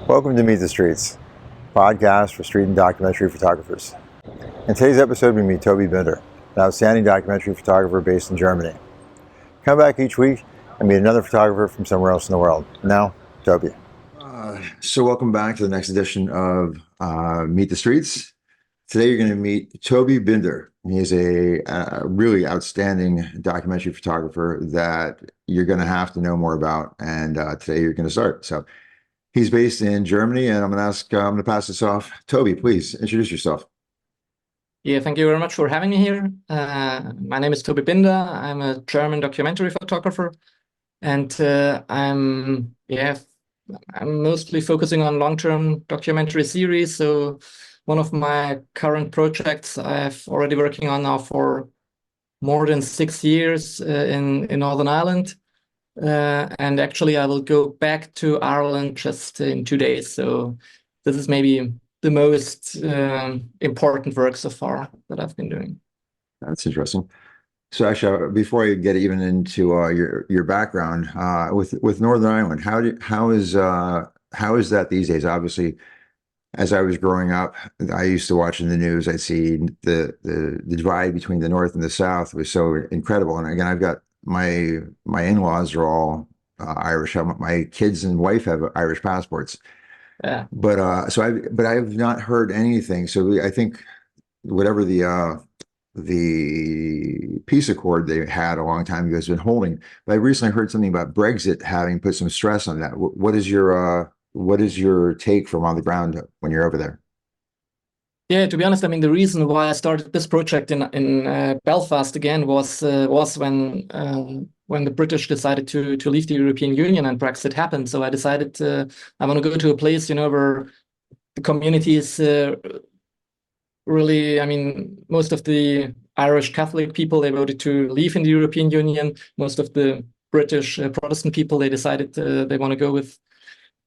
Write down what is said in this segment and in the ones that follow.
Welcome to Meet the Streets, podcast for street and documentary photographers. In today's episode, we meet Toby Binder, an outstanding documentary photographer based in Germany. Come back each week and meet another photographer from somewhere else in the world. Now, Toby. So welcome back to the next edition of Meet the Streets. Today you're going to meet Toby Binder. He is a really outstanding documentary photographer that you're going to have to know more about, and today you're going to start. So he's based in Germany, and I'm going to pass this off. Toby, please introduce yourself. Yeah, thank you very much for having me here. My name is Toby Binder. I'm a German documentary photographer, and I'm mostly focusing on long-term documentary series. So one of my current projects I've already working on now for more than 6 years in Northern Ireland. And actually, I will go back to Ireland just in 2 days. So this is maybe the most important work so far that I've been doing. That's interesting. So actually, before I get even into your background with Northern Ireland, how is that these days? Obviously, as I was growing up, I used to watch in the news. I'd see the divide between the North and the South was so incredible. And again, I've got my in-laws are all Irish. My kids and wife have Irish passports. Yeah. But I've not heard anything. So I think whatever the peace accord they had a long time ago has been holding. But I recently heard something about Brexit having put some stress on that. What is your take from on the ground when you're over there? Yeah, to be honest, I mean, the reason why I started this project in Belfast again was when the British decided to leave the European Union and Brexit happened. So I decided I want to go to a place, where the community is really, I mean, most of the Irish Catholic people, they voted to leave in the European Union. Most of the British Protestant people, they decided they want to go with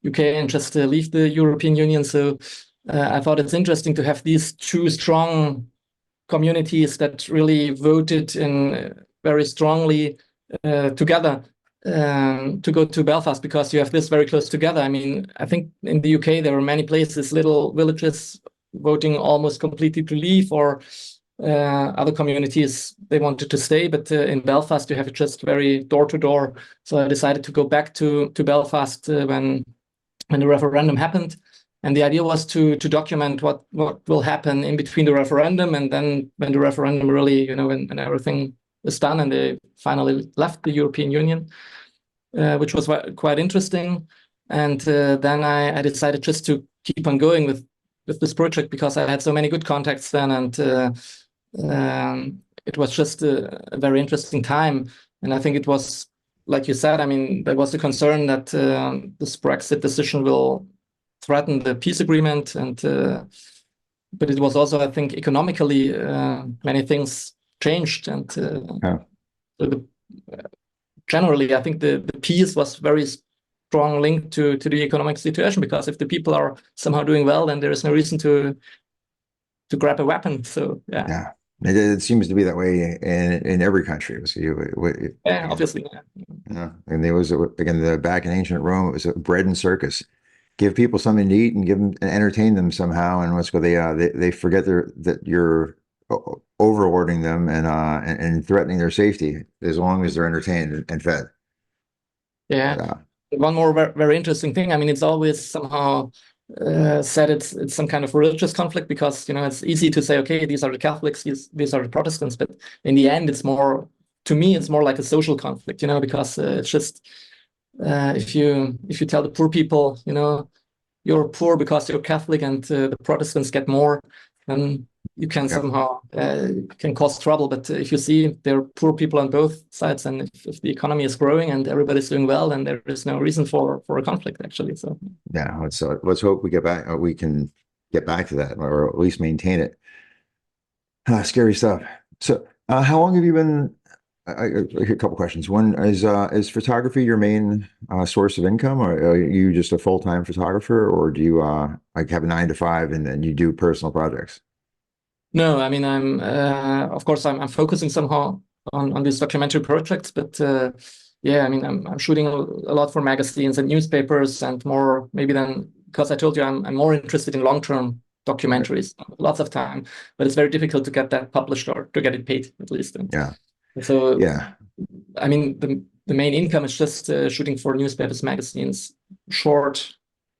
UK and just leave the European Union. So I thought it's interesting to have these two strong communities that really voted in very strongly together to go to Belfast, because you have this very close together. I mean, I think in the UK there were many places, little villages voting almost completely to leave, or other communities they wanted to stay. But in Belfast you have it just very door to door. So I decided to go back to Belfast when the referendum happened. And the idea was to document what will happen in between the referendum and then when the referendum really, when everything is done and they finally left the European Union, which was quite interesting. And then I decided just to keep on going with this project, because I had so many good contacts then, and it was just a very interesting time. And I think it was, like you said, I mean, there was a concern that this Brexit decision will threaten the peace agreement, and but it was also, I think, economically many things changed, and generally I think the peace was very strong link to the economic situation, because if the people are somehow doing well, then there is no reason to grab a weapon. So yeah. It seems to be that way in every country. Obviously. Yeah. And there was, again, back in ancient Rome, it was a bread and circus. Give people something to eat and entertain them somehow, and they forget that you're overlording them and threatening their safety as long as they're entertained and fed. Yeah. One more very interesting thing. I mean, it's always somehow said it's some kind of religious conflict, because it's easy to say, okay, these are the Catholics, these are the Protestants, but in the end, it's more like a social conflict, because it's just if you tell the poor people, you're poor because you're Catholic, and the Protestants get more, then you can somehow can cause trouble. But if you see there are poor people on both sides, and if the economy is growing and everybody's doing well, then there is no reason for a conflict, actually. So yeah, let's hope we can get back to that, or at least maintain it. Scary stuff. So how long have you been? A couple questions. One is photography your main source of income, or are you just a full-time photographer, or do you have a 9 to 5 and then you do personal projects? No, I mean, of course I'm focusing somehow on these documentary projects, but yeah, I mean, I'm shooting a lot for magazines and newspapers, and more maybe than because I told you I'm more interested in long-term documentaries, lots of time, but it's very difficult to get that published or to get it paid at least. And Yeah. so, Yeah. I mean, the main income is just shooting for newspapers, magazines, short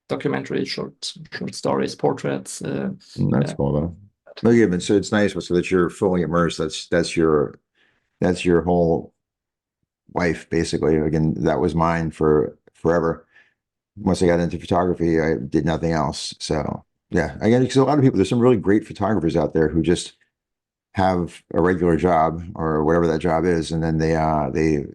documentaries, short stories, portraits. That's cool though. Well, yeah, but so it's nice so that you're fully immersed. That's your whole life basically. Again, that was mine for forever. Once I got into photography, I did nothing else. So yeah, again, because a lot of people, there's some really great photographers out there who just have a regular job or whatever that job is, and then they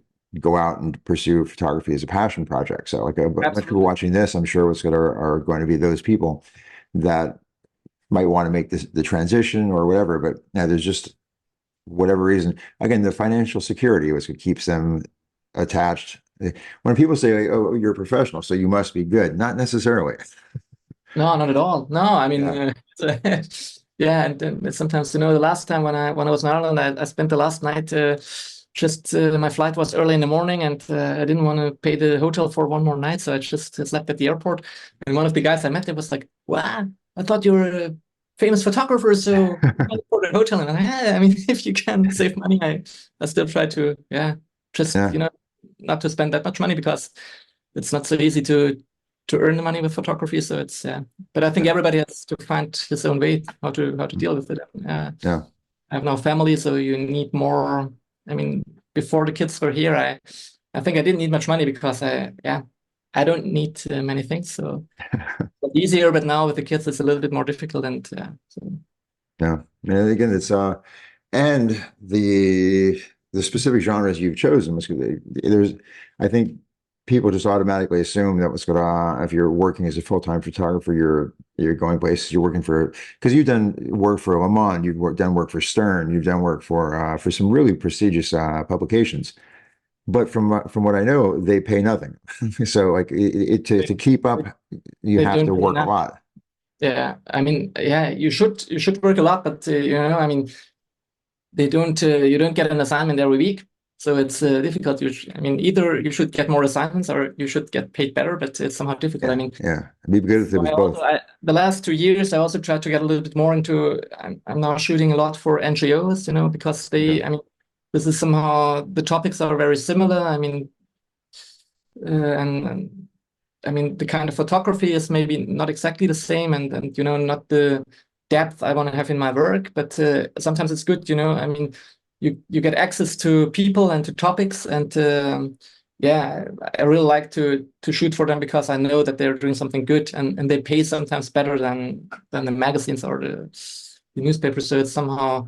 go out and pursue photography as a passion project. So like a bunch of people watching this, I'm sure are going to be those people that might want to make the transition or whatever. But yeah, there's just whatever reason. Again, the financial security was what keeps them attached. When people say, like, "Oh, you're a professional, so you must be good," not necessarily. No, not at all. No, I mean, Yeah. yeah, and sometimes the last time when I was in Ireland, I spent the last night just my flight was early in the morning, and I didn't want to pay the hotel for one more night, so I just slept at the airport. And one of the guys I met there was like, "Wow, I thought you were a famous photographer, so you can't afford a hotel." And I mean, if you can save money, I still try to, just not to spend that much money because it's not so easy to earn the money with photography. So it's but I think everybody has to find his own way how to deal with it. Yeah. I have no family, so you need more. I mean, before the kids were here, I think I didn't need much money because I don't need many things. So it's easier, but now with the kids, it's a little bit more difficult. And yeah, and again, it's and the specific genres you've chosen, there's, I think people just automatically assume that what's going on if you're working as a full-time photographer, you're going places, you're working for, because you've done work for Le Monde, done work for Stern, you've done work for some really prestigious publications. But from what I know, they pay nothing. So like to keep up, you have to work a lot. Yeah, I mean, you should work a lot, but I mean, they don't. You don't get an assignment every week, so it's difficult. I mean, either you should get more assignments or you should get paid better, but it's somehow difficult. I mean, it'd be good if it was both. The last 2 years, I also tried to get a little bit more into. I'm now shooting a lot for NGOs, because they. I mean, this is somehow the topics are very similar. I mean, and I mean, the kind of photography is maybe not exactly the same, and not the depth I want to have in my work. But sometimes it's good, I mean, you get access to people and to topics, and I really like to shoot for them because I know that they're doing something good, and they pay sometimes better than the magazines or the newspapers. So it's somehow,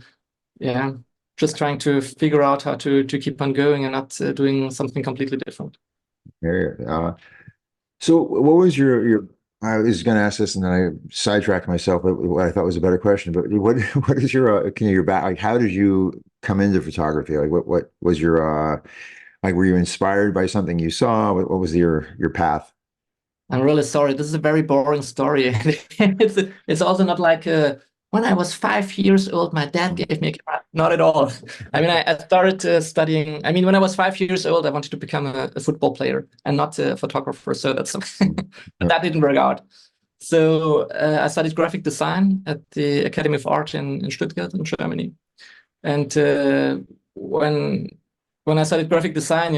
just trying to figure out how to keep on going and not doing something completely different. So what was your I was going to ask this and then I sidetracked myself, but what I thought was a better question. But what is your back? Like, how did you come into photography? Like, what was your like? Were you inspired by something you saw? What was your path? I'm really sorry. This is a very boring story. It's also not like when I was 5 years old, my dad gave me a camera. Not at all. I mean, I started studying. I mean, when I was 5 years old, I wanted to become a football player and not a photographer. So that's something. But that didn't work out. So I studied graphic design at the Academy of Art in Stuttgart in Germany. And when I studied graphic design,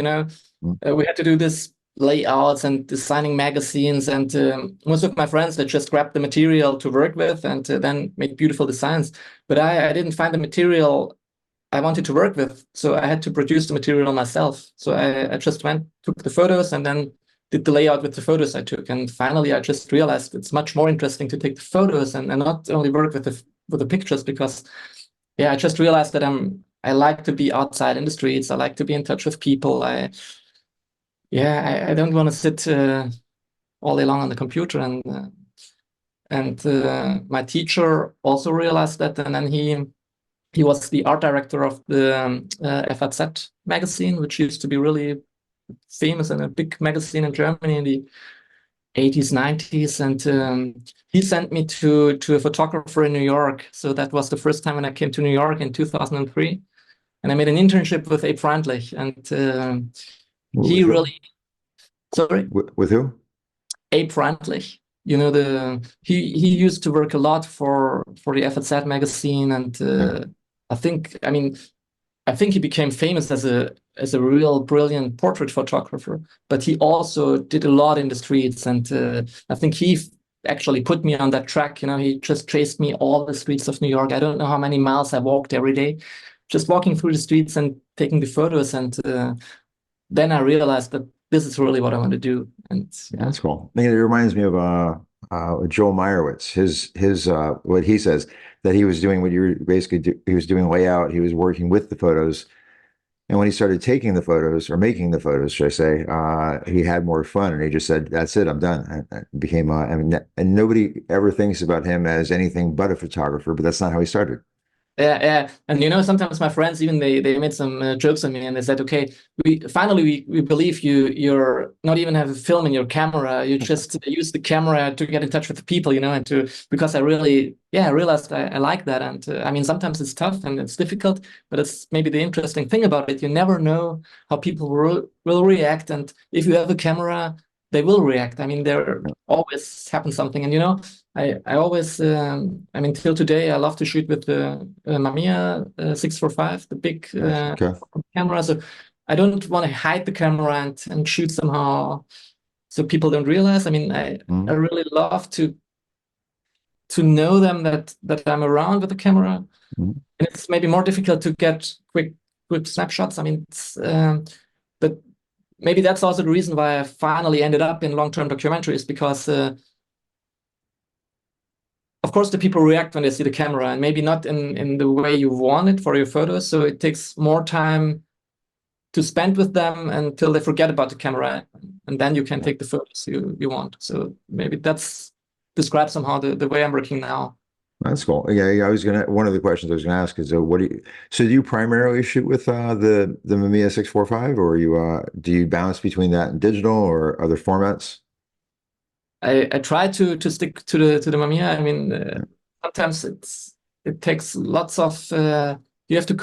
we had to do this layouts and designing magazines, and most of my friends, they just grabbed the material to work with and then make beautiful designs. But I didn't find the material I wanted to work with, so I had to produce the material myself. So I just took the photos and then did the layout with the photos I took. And finally, I just realized it's much more interesting to take the photos and not only work with the pictures, because I just realized that I like to be outside in the streets. I like to be in touch with people. I don't want to sit all day long on the computer. And my teacher also realized that, and then he was the art director of the FAZ magazine, which used to be really famous and a big magazine in Germany in the 80s, 90s. And he sent me to a photographer in New York. So that was the first time when I came to New York in 2003. And I made an internship with Abe Freundlich. And he really... Sorry? With who? Abe Freundlich. he used to work a lot for the FZ magazine, and I think he became famous as a real brilliant portrait photographer. But he also did a lot in the streets, and I think he actually put me on that track. He just traced me all the streets of New York. I don't know how many miles I walked every day, just walking through the streets and taking the photos. And then I realized that this is really what I want to do. And yeah. That's cool. It reminds me of Joel Meyerowitz. His what he says that he was doing what you were basically he was doing layout. He was working with the photos, and when he started taking the photos or making the photos, should I say, he had more fun, and he just said, "That's it, I'm done." I became and nobody ever thinks about him as anything but a photographer, but that's not how he started. Yeah. And sometimes my friends even they made some jokes on me, and they said, "Okay, we believe you're not even have a film in your camera. You just use the camera to get in touch with the people, and because I realized I like that. And sometimes it's tough and it's difficult, but it's maybe the interesting thing about it. You never know how people will react, and if you have a camera, they will react. There always happens something, and I always, till today, I love to shoot with the Mamiya 645, the big camera. So I don't want to hide the camera and shoot somehow so people don't realize. I really love to know them that I'm around with the camera. And it's maybe more difficult to get quick snapshots. But maybe that's also the reason why I finally ended up in long-term documentaries, because of course, the people react when they see the camera, and maybe not in the way you want it for your photos. So it takes more time to spend with them until they forget about the camera, and then you can take the photos you want. So maybe that's describes somehow the way I'm working now. That's cool. Yeah. One of the questions I was gonna ask is, do you primarily shoot with the Mamiya 645, or do you bounce between that and digital or other formats? I try to stick to the Mamiya. Sometimes it takes lots of you have to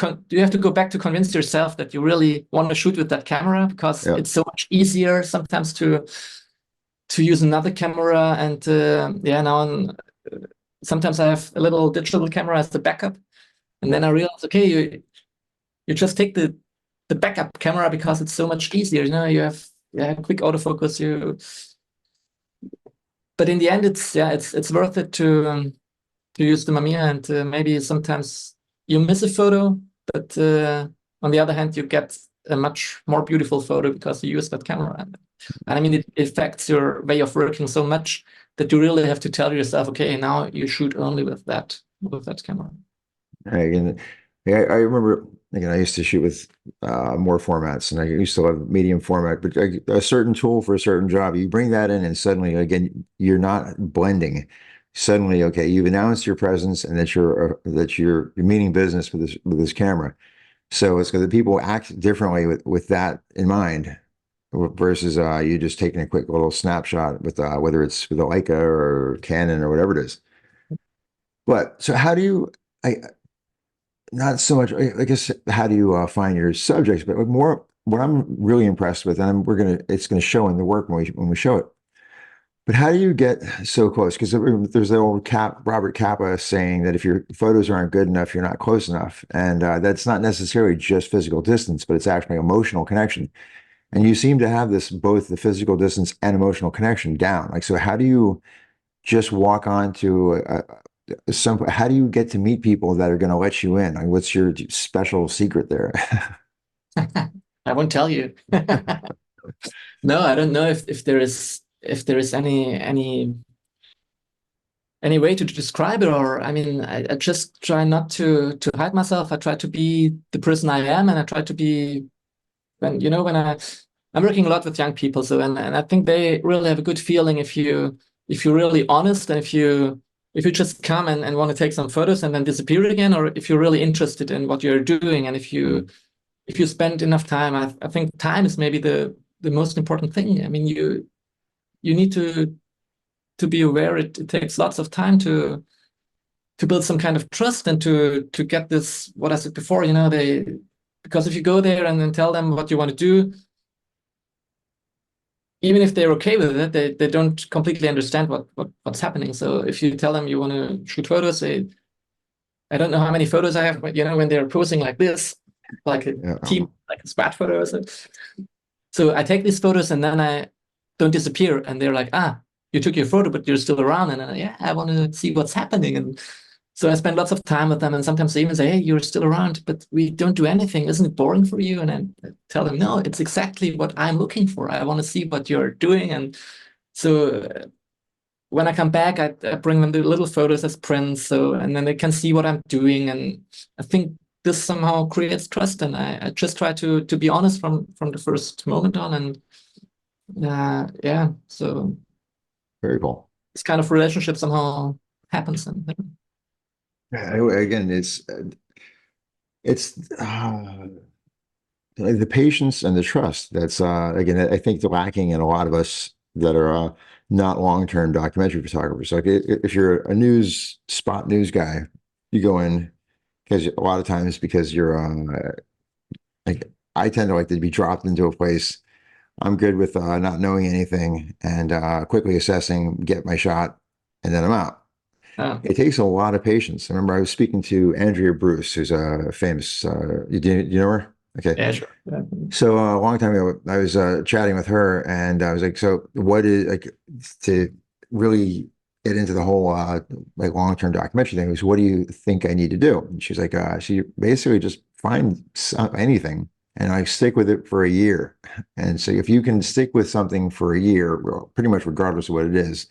go back to convince yourself that you really want to shoot with that camera, because it's so much easier sometimes to use another camera. And sometimes I have a little digital camera as the backup, and then I realize, okay, you just take the backup camera because it's so much easier. You have quick autofocus. But in the end, it's worth it to use the Mamiya, and maybe sometimes you miss a photo, but on the other hand, you get a much more beautiful photo because you use that camera. And it affects your way of working so much that you really have to tell yourself, okay, now you shoot only with that camera. Right. I remember, again, I used to shoot with more formats, and I used to love medium format, but a certain tool for a certain job, you bring that in, and suddenly, again, you're not blending. Suddenly, okay, you've announced your presence and that you're meaning business with this camera. So it's because the people act differently with that in mind, versus you just taking a quick little snapshot with whether it's with a Leica or Canon or whatever it is. But so how do you? Not so much, I guess, how do you find your subjects, but more what I'm really impressed with, and it's gonna show in the work when we show it. But how do you get so close? Because there's the old Robert Capa saying that if your photos aren't good enough, you're not close enough, and that's not necessarily just physical distance, but it's actually emotional connection. And you seem to have both the physical distance and emotional connection down. Like, so how do you just walk on to how do you get to meet people that are going to let you in? Like, what's your special secret there? I won't tell you. No, I don't know if there is any way to describe it, or I just try not to hide myself. I try to be the person I am, and I try to be I'm working a lot with young people, so and I think they really have a good feeling if you're really honest, and if you just come and want to take some photos and then disappear again, or if you're really interested in what you're doing, and if you spend enough time. I think time is maybe the most important thing. You need to be aware it takes lots of time to build some kind of trust, and to get this, what I said before, because if you go there and then tell them what you want to do, even if they're okay with it, they don't completely understand what's happening. So if you tell them you want to shoot photos, I don't know how many photos I have, but when they're posing like this, like a team, like a squad photo or something. So I take these photos and then I don't disappear, and they're like, you took your photo, but you're still around, and I want to see what's happening. And so I spend lots of time with them, and sometimes they even say, hey, you're still around, but we don't do anything. Isn't it boring for you? And I tell them, no, it's exactly what I'm looking for. I want to see what you're doing. And so when I come back, I bring them the little photos as prints, and then they can see what I'm doing. And I think this somehow creates trust. And I just try to be honest from the first moment on. And so very cool. This kind of relationship somehow happens. And again, it's the patience and the trust that's again, I think lacking in a lot of us that are not long-term documentary photographers. Like if you're a spot news guy, you go in because a lot of times because you're like I tend to like to be dropped into a place. I'm good with not knowing anything and quickly assessing, get my shot, and then I'm out. It takes a lot of patience. I remember I was speaking to Andrea Bruce, who's a famous, you know her? Okay. Yeah, sure. Yeah. So a long time ago, I was chatting with her and I was like, so what is like to really get into the whole like long-term documentary thing was, what do you think I need to do? And she's like, she basically just find anything and I stick with it for a year. And so if you can stick with something for a year, well, pretty much regardless of what it is,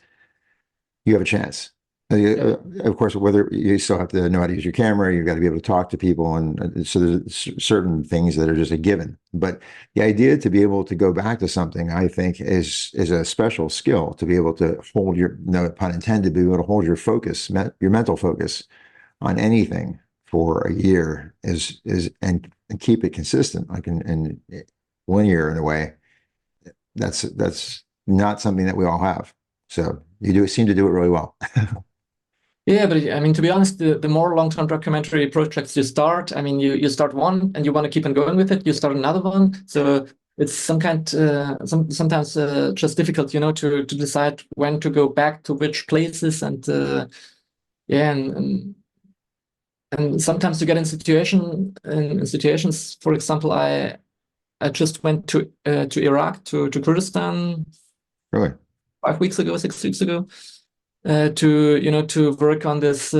you have a chance. Of course, whether you still have to know how to use your camera, you've got to be able to talk to people. And so there's certain things that are just a given. But the idea to be able to go back to something, I think, is a special skill to be able to hold your, no pun intended, be able to hold your focus, your mental focus on anything for a year and keep it consistent, like and linear in a way. That's not something that we all have. So you seem to do it really well. Yeah, but I mean, to be honest, the more long-term documentary projects you start, I mean, you start one and you want to keep on going with it. You start another one, so it's sometimes just difficult, to decide when to go back to which places, and and sometimes you get in situations. For example, I just went to Iraq, to Kurdistan, really, 5 weeks ago, 6 weeks ago. To work on this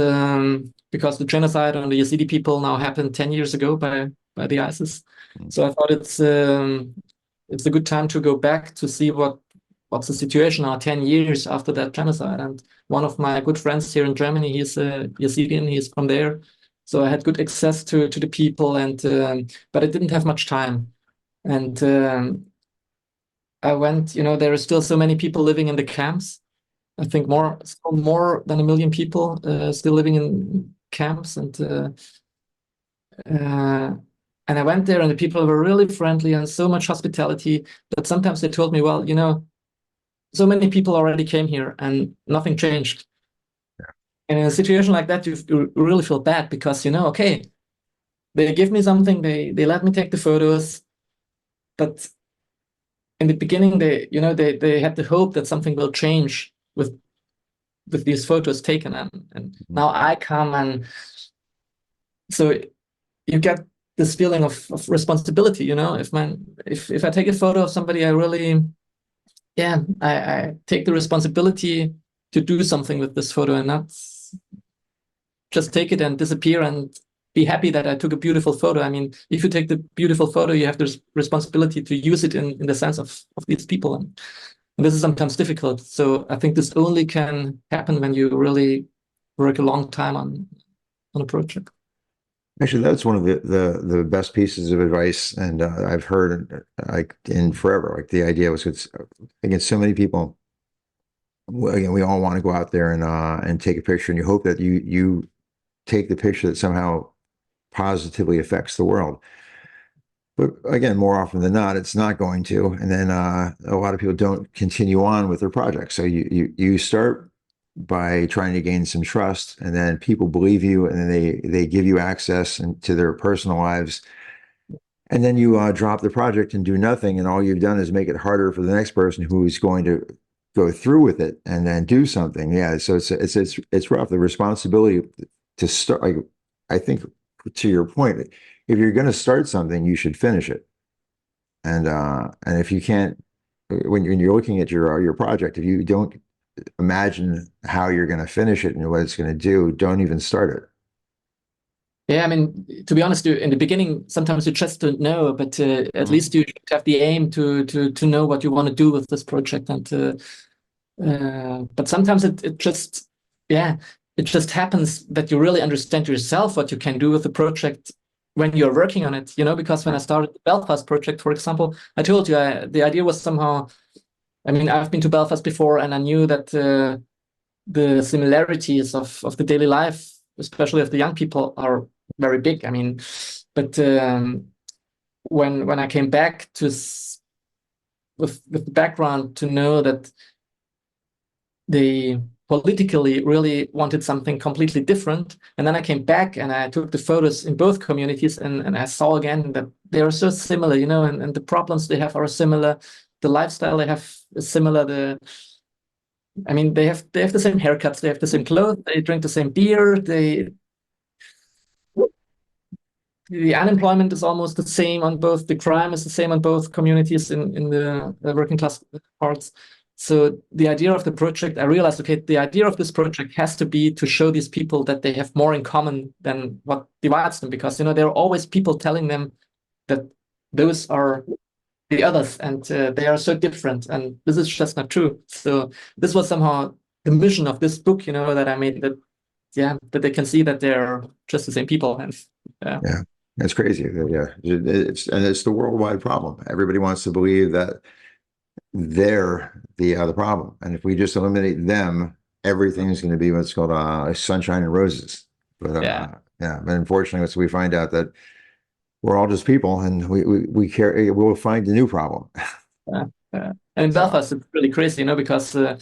because the genocide on the Yazidi people now happened 10 years ago by the ISIS. So I thought it's a good time to go back to see what's the situation now 10 years after that genocide. And one of my good friends here in Germany, he's a Yazidi and he's from there. So I had good access to the people, and but I didn't have much time. And I went, there are still so many people living in the camps. I think more than 1 million people still living in camps, and I went there, and the people were really friendly and so much hospitality. But sometimes they told me, well, so many people already came here and nothing changed. Yeah. And in a situation like that, you really feel bad because okay, they give me something, they let me take the photos, but in the beginning they had the hope that something will change with these photos taken, and now I come, and so you get this feeling of responsibility. If I take a photo of somebody, I really I take the responsibility to do something with this photo and not just take it and disappear and be happy that I took a beautiful photo. I mean, if you take the beautiful photo, you have the responsibility to use it in the sense of these people. And this is sometimes difficult. So I think this only can happen when you really work a long time on a project. Actually, that's one of the best pieces of advice, and I've heard like in forever. Like the idea was, it's again, so many people. Again, we all want to go out there and take a picture, and you hope that you take the picture that somehow positively affects the world. But again, more often than not, it's not going to. And then a lot of people don't continue on with their projects. So you start by trying to gain some trust, and then people believe you, and then they give you access to their personal lives. And then you drop the project and do nothing, and all you've done is make it harder for the next person who is going to go through with it and then do something. Yeah, so it's rough. The responsibility to start, like, I think, to your point, if you're going to start something, you should finish it. And if you can't, when you're looking at your project, if you don't imagine how you're going to finish it and what it's going to do, don't even start it. Yeah, I mean, to be honest, in the beginning, sometimes you just don't know, but at least you should have the aim to know what you want to do with this project. And but sometimes it just, yeah, it just happens that you really understand yourself what you can do with the project when you're working on it. Because when I started the Belfast project, for example, I told you the idea was somehow, I mean, I've been to Belfast before, and I knew that the similarities of the daily life, especially of the young people, are very big. I mean, but when I came back with the background to know that they politically really wanted something completely different, and then I came back and I took the photos in both communities, and I saw again that they are so similar, and the problems they have are similar, the lifestyle they have is similar. I mean, they have the same haircuts, they have the same clothes, they drink the same beer, the unemployment is almost the same on both. The crime is the same on both communities in the working class parts. So the idea of the project, I realized, okay, the idea of this project has to be to show these people that they have more in common than what divides them, because there are always people telling them that those are the others and they are so different, and this is just not true. So this was somehow the mission of this book, that I made, that they can see that they're just the same people. And yeah, that's crazy. Yeah, it's the worldwide problem. Everybody wants to believe that they're the problem, and if we just eliminate them, everything's going to be what's called sunshine and roses. But yeah, but unfortunately, so we find out that we're all just people, and we care. We'll find a new problem. and in Belfast, it's really crazy, because there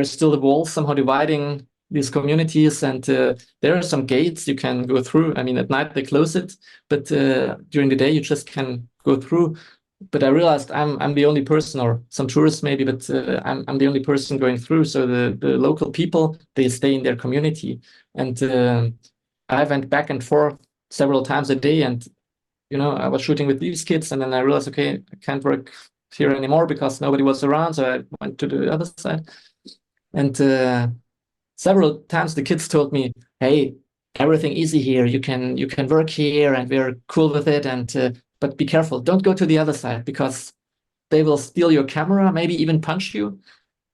is still the walls somehow dividing these communities, and there are some gates you can go through. I mean, at night they close it, but during the day you just can go through. But I realized I'm the only person, or some tourists maybe, but I'm the only person going through. So the local people, they stay in their community, and I went back and forth several times a day, and I was shooting with these kids, and then I realized, okay, I can't work here anymore because nobody was around, so I went to the other side. And several times the kids told me, hey, everything easy here, you can work here, and we're cool with it, and but be careful, don't go to the other side because they will steal your camera, maybe even punch you.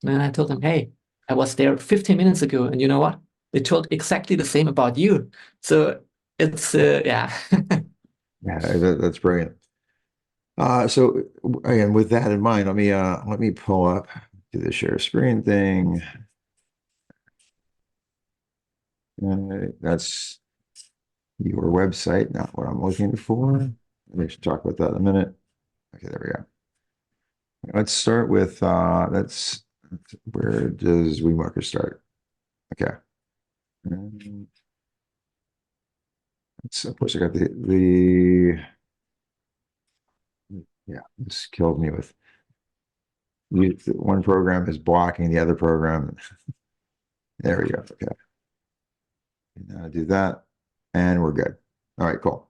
And then I told them, hey, I was there 15 minutes ago, and you know what, they told exactly the same about you. So it's yeah. Yeah, that's brilliant. So again, with that in mind, let me pull up, do the share screen thing. That's your website, not what I'm looking for. We should talk about that in a minute. Okay, there we go. Let's start with where does WeMarker start? Okay. Of course, I got yeah, this killed me with one program is blocking the other program. There we go. Okay. Now do that, and we're good. All right, cool.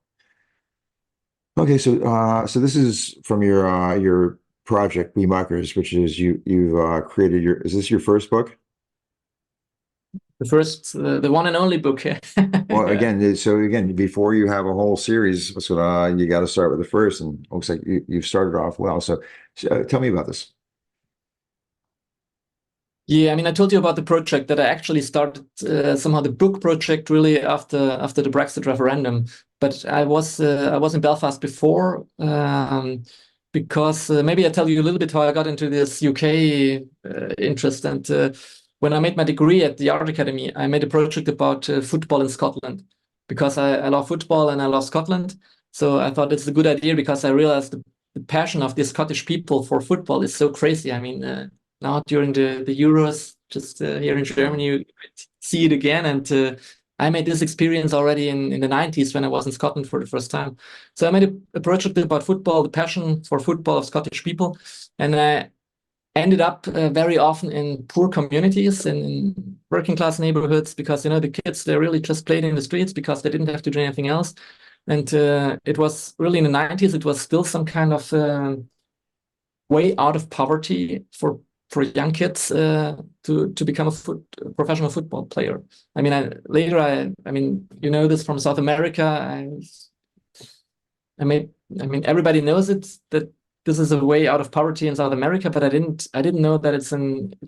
Okay, so this is from your project WeMarkers, which is you've created your. Is this your first book? The first, the one and only book. Well, again, before you have a whole series, so you got to start with the first, and it looks like you've started off well. So tell me about this. Yeah, I mean, I told you about the project that I actually started somehow the book project really after the Brexit referendum. But I was in Belfast before, because maybe I tell you a little bit how I got into this UK interest. And when I made my degree at the Art Academy, I made a project about football in Scotland, because I love football and I love Scotland. So I thought it's a good idea, because I realized the passion of the Scottish people for football is so crazy. I mean, now during the Euros, just here in Germany, you see it again. And I made this experience already in the 90s when I was in Scotland for the first time. So I made a project about football, the passion for football of Scottish people. And I ended up very often in poor communities, in working class neighborhoods, because, the kids, they really just played in the streets because they didn't have to do anything else. And it was really in the 90s, it was still some kind of way out of poverty for young kids to become a professional football player. I mean, I mean, this from South America. I mean, everybody knows it, that this is a way out of poverty in South America, but I didn't know that it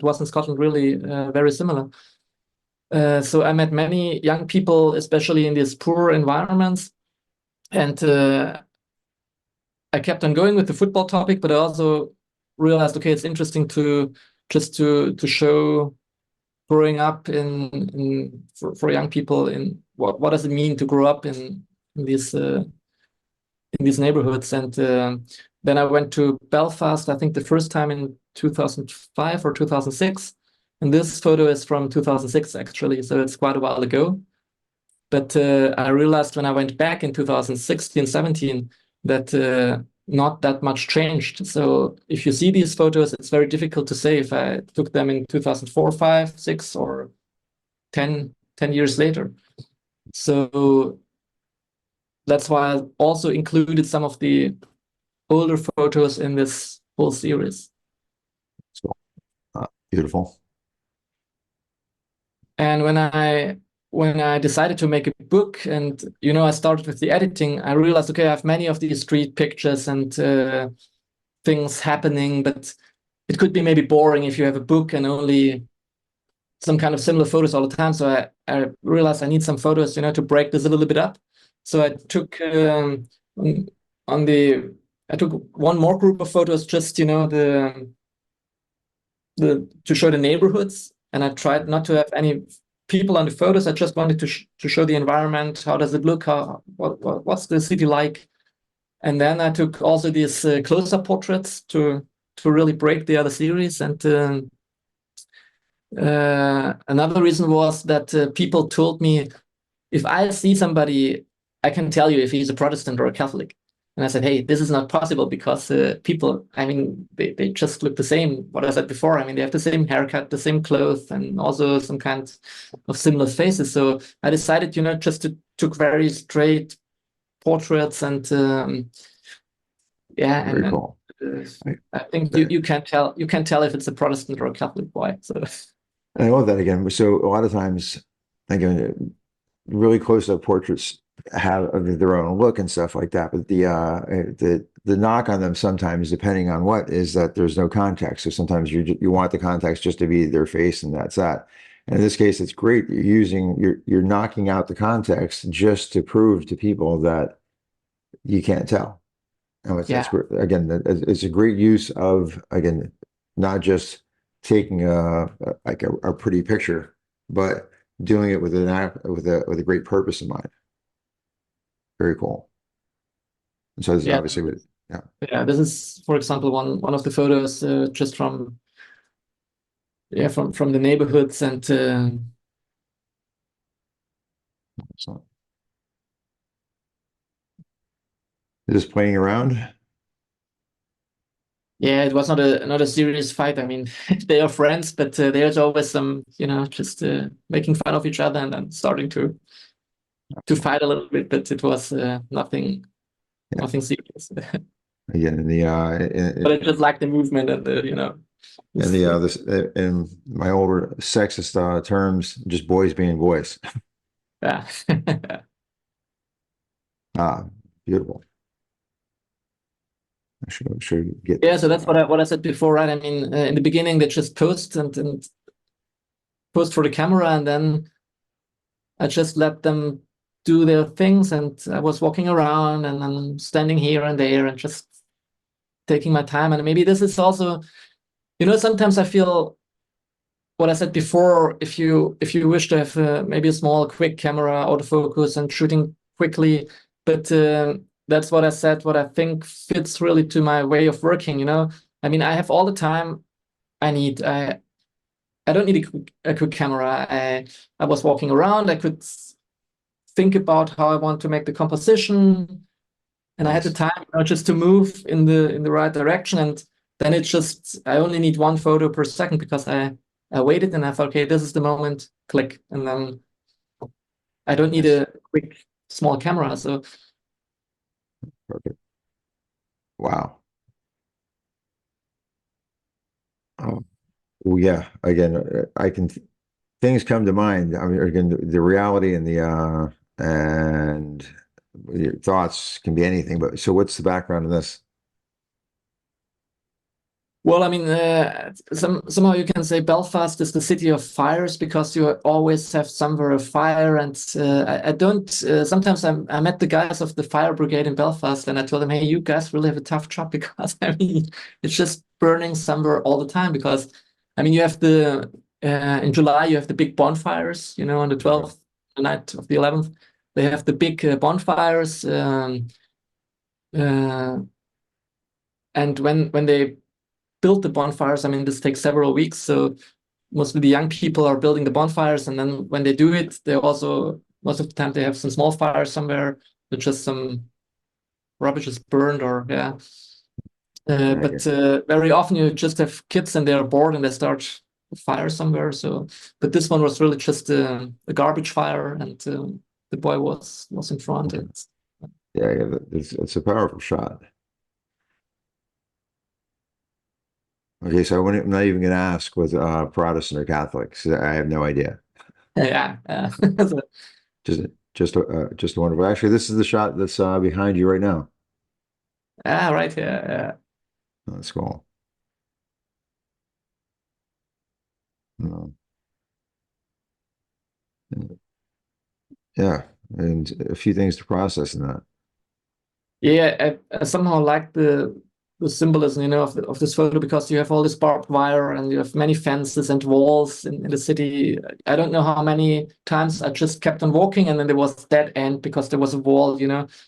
was in Scotland really very similar. So I met many young people, especially in these poor environments, and I kept on going with the football topic, but I also realized, okay, it's interesting to show growing up for young people in what does it mean to grow up in these neighborhoods. And then I went to Belfast, I think the first time in 2005 or 2006. And this photo is from 2006, actually, so it's quite a while ago. But I realized when I went back in 2016, 17, that not that much changed. So if you see these photos, it's very difficult to say if I took them in 2004, 5, 6, or 10 years later. So that's why I also included some of the older photos in this whole series. Beautiful. And when I decided to make a book, and I started with the editing, I realized, okay, I have many of these street pictures and things happening, but it could be maybe boring if you have a book and only some kind of similar photos all the time. So I realized I need some photos, to break this a little bit up. So I took I took one more group of photos, just to show the neighborhoods, and I tried not to have any people on the photos. I just wanted to show the environment. How does it look? What's the city like? And then I took also these close-up portraits to really break the other series. And another reason was that people told me, if I see somebody, I can tell you if he's a Protestant or a Catholic. And I said, hey, this is not possible because people, I mean, they just look the same. What I said before, I mean, they have the same haircut, the same clothes, and also some kind of similar faces. So I decided, just to took very straight portraits, and yeah, Very cool. I think you can tell if it's a Protestant or a Catholic boy. So I love that again. So a lot of times, again, really close-up portraits have their own look and stuff like that, but the knock on them sometimes, depending on what, is that there's no context. So sometimes you want the context just to be their face, and that's that. And in this case, it's great. You're knocking out the context just to prove to people that you can't tell. And that's again, it's a great use of, again, not just taking a pretty picture, but doing it with a great purpose in mind. Very cool. And so this is obviously this is, for example, one of the photos just from the neighborhoods, and excellent. Just playing around. Yeah, it was not a serious fight. I mean, they are friends, but there's always some, just making fun of each other and then starting to fight a little bit. But it was nothing serious. Again, but I just like the movement and the. And this in my older sexist terms, just boys being boys. Yeah. Beautiful. I should get. Yeah, so that's what I said before, right? I mean, in the beginning they just post and post for the camera, and then I just let them do their things, and I was walking around and then standing here and there and just taking my time. And maybe this is also, sometimes I feel what I said before, if you wish to have maybe a small quick camera, autofocus, and shooting quickly, but that's what I said, what I think fits really to my way of working. I mean, I have all the time I need. I don't need a quick camera. I was walking around. I could think about how I want to make the composition, and I had the Nice. time, just to move in the right direction. And then it's just, I only need one photo per second because I waited and I thought, okay, this is the moment, click, and then I don't need Nice. a quick small camera. So Perfect. Wow. Oh, well, yeah. Again, I can things come to mind. I mean, again, the reality and and your thoughts can be anything. But so, what's the background of this? well, I mean, somehow you can say Belfast is the city of fires because you always have somewhere a fire. And I don't. Sometimes I met the guys of the fire brigade in Belfast, and I told them, "Hey, you guys really have a tough job because I mean, it's just burning somewhere all the time." Because I mean, you have the in July you have the big bonfires. You know, on the Right. 12th, the night of the 11th, they have the big bonfires. Uh, and when they build the bonfires, I mean, this takes several weeks. So mostly the young people are building the bonfires, and then when they do it, they also most of the time they have some small fires somewhere, with just some rubbish is burned, or yeah. Okay. But very often you just have kids and they're bored and they start a fire somewhere. So, but this one was really just a garbage fire, and the boy was in front. Okay. And Yeah, yeah, it's a powerful shot. Okay, so I'm not even going to ask was Protestant or Catholic, 'cause I have no idea. yeah, so, Just just wonderful. Actually, this is the shot that's behind you right now. yeah, right, yeah. Oh, that's cool. Oh, yeah, and a few things to process in that. Yeah, I somehow like the symbolism, of this photo, because you have all this barbed wire and you have many fences and walls in the city. I don't know how many times I just kept on walking and then there was dead end because there was a wall.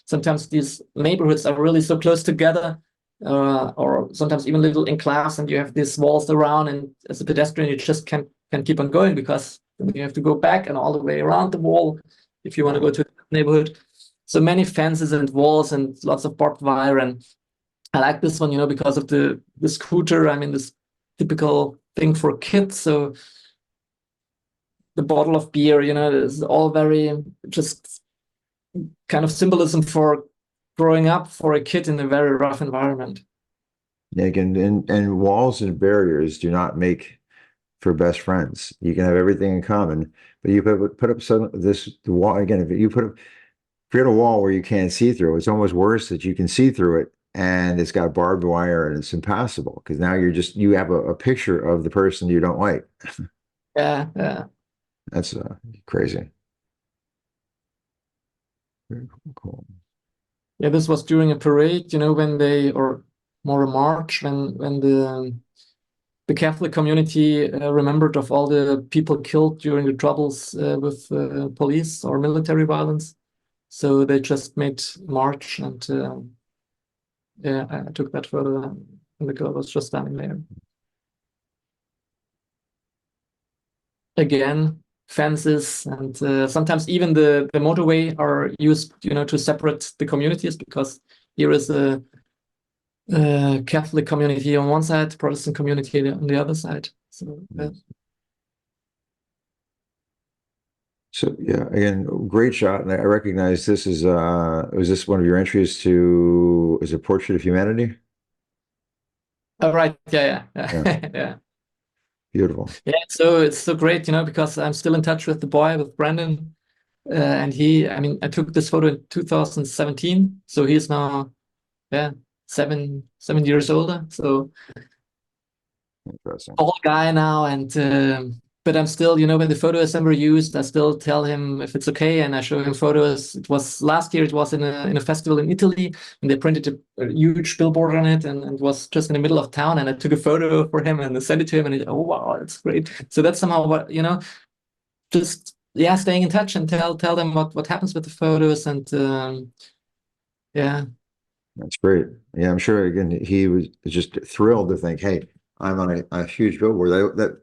Sometimes these neighborhoods are really so close together, or sometimes even little enclaves, and you have these walls around, and as a pedestrian you just can keep on going because you have to go back and all the way around the wall if you want to go Wow. to the neighborhood. So many fences and walls and lots of barbed wire. And I like this one, because of the scooter. I mean, this typical thing for kids. So the bottle of beer, is all very just kind of symbolism for growing up for a kid in a very rough environment. Yeah, again, and walls and barriers do not make for best friends. You can have everything in common, but you put up the wall again. If you create a wall where you can't see through, it's almost worse that you can see through it and it's got barbed wire and it's impassable because now you have a picture of the person you don't like. Yeah, yeah. That's crazy. Very cool. Yeah, this was during a parade, or more a march, when the Catholic community remembered of all the people killed during the troubles with police or military violence. So they just made march, and yeah, I took that photo, and the girl was just standing there. Again, fences, and sometimes even the motorway are used, to separate the communities, because here is a Catholic community on one side, Protestant community on the other side. So So yeah, again, great shot. And I recognize this is was this one of your entries to is it Portrait of Humanity? oh, right, yeah, Yeah, yeah. Yeah. beautiful. Yeah, so it's so great, because I'm still in touch with the boy, with Brandon. And I mean, I took this photo in 2017. So he's now, yeah, 7 years older. So Interesting. old guy now. And, but I'm still, when the photo is ever used, I still tell him if it's okay. And I show him photos. It was last year, it was in a festival in Italy, and they printed a huge billboard on it, and was just in the middle of town. And I took a photo for him and I sent it to him, and he, oh, wow, that's great. So that's somehow what, just, yeah, staying in touch and tell them what happens with the photos. And yeah, That's great. Yeah, I'm sure again he was just thrilled to think, hey, I'm on a huge billboard. That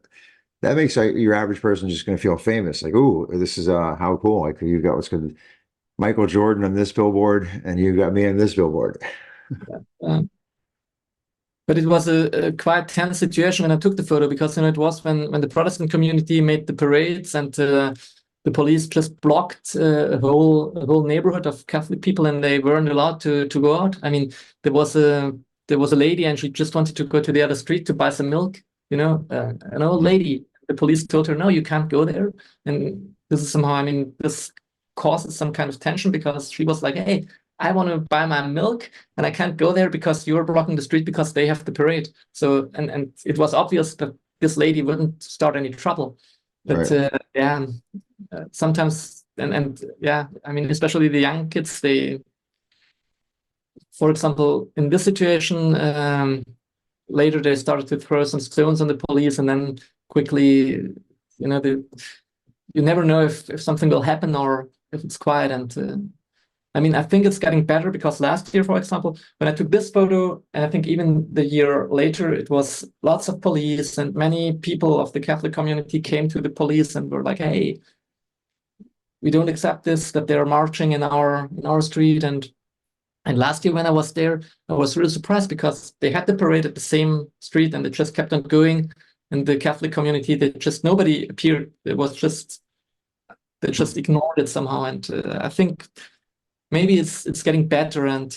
that makes your average person just going to feel famous. Like, ooh, this is how cool. Like you got what's good. Michael Jordan on this billboard, and you got me on this billboard. Um, but it was a quite tense situation when I took the photo because it was when the Protestant community made the parades and the police just blocked a whole neighborhood of Catholic people and they weren't allowed to go out. I mean, there was a lady and she just wanted to go to the other street to buy some milk. An old lady. The police told her, "No, you can't go there." And this is somehow, I mean, this causes some kind of tension because she was like, "Hey, I want to buy my milk and I can't go there because you're blocking the street because they have the parade." So, and it was obvious that this lady wouldn't start any trouble. But Right. yeah, sometimes, and yeah, I mean, especially the young kids, for example, in this situation, later they started to throw some stones on the police and then quickly, you never know if something will happen or if it's quiet. And I mean, I think it's getting better because last year, for example, when I took this photo, and I think even the year later, it was lots of police and many people of the Catholic community came to the police and were like, "Hey, we don't accept this, that they're marching in our street." And last year when I was there, I was really surprised because they had the parade at the same street and they just kept on going. And the Catholic community, nobody appeared. They just ignored it somehow. And I think maybe it's getting better and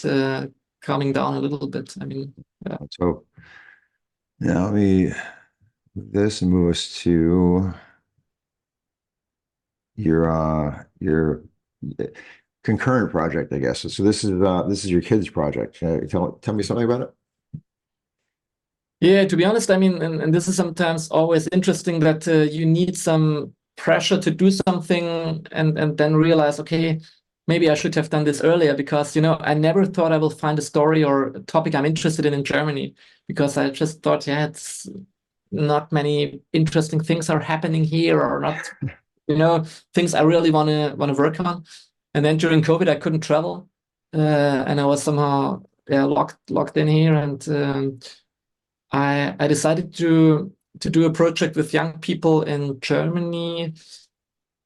calming down a little bit. I mean, yeah. So now let me move this and move us to your concurrent project, I guess. So this is your kids' project. Tell me something about it. Yeah, to be honest, I mean, and this is sometimes always interesting that you need some pressure to do something and then realize, okay, maybe I should have done this earlier because, I never thought I will find a story or a topic I'm interested in Germany because I just thought, yeah, it's not many interesting things are happening here or not, things I really want to work on. And then during COVID, I couldn't travel, and I was somehow locked in here and. I decided to do a project with young people in Germany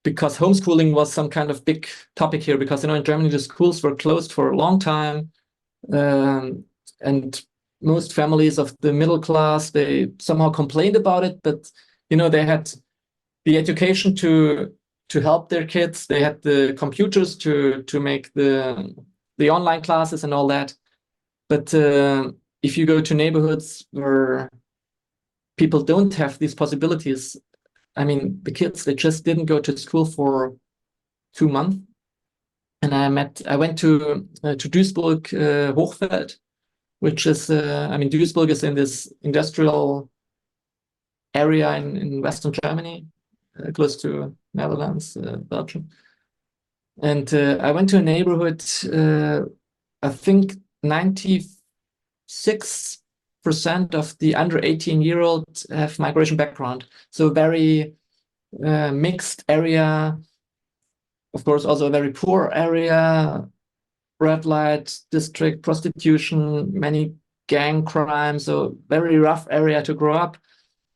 because homeschooling was some kind of big topic here because in Germany the schools were closed for a long time, and most families of the middle class they somehow complained about it, but they had the education to help their kids, they had the computers to make the online classes and all that, but if you go to neighborhoods where people don't have these possibilities, I mean, the kids, they just didn't go to school for 2 months. And I went to Duisburg, Hochfeld, which is, I mean, Duisburg is in this industrial area in Western Germany, close to Netherlands, Belgium. And I went to a neighborhood, I think 96% of the under 18-year-olds have migration background. So very mixed area, of course, also a very poor area, red light district, prostitution, many gang crimes, so very rough area to grow up.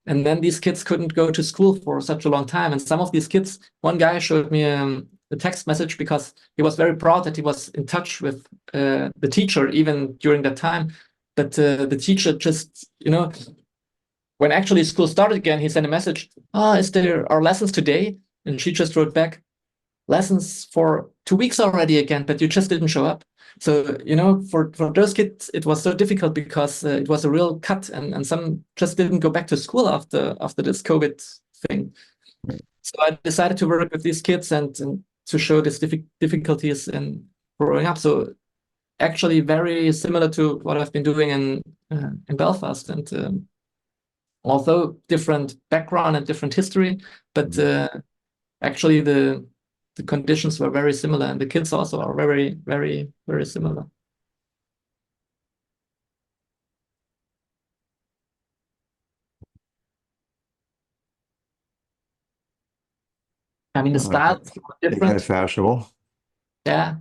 And then these kids couldn't go to school for such a long time. And some of these kids, one guy showed me a text message because he was very proud that he was in touch with the teacher even during that time. But the teacher just, when actually school started again, he sent a message, is there our lessons today? And she just wrote back, lessons for 2 weeks already again, but you just didn't show up. So, for those kids, it was so difficult because it was a real cut and some just didn't go back to school after this COVID thing. So I decided to work with these kids and to show these difficulties in growing up. So actually very similar to what I've been doing in Belfast. And although different background and different history, but actually the conditions were very similar, and the kids also are very, very, very similar. I mean, the styles are Kind of different. fashionable. Yeah.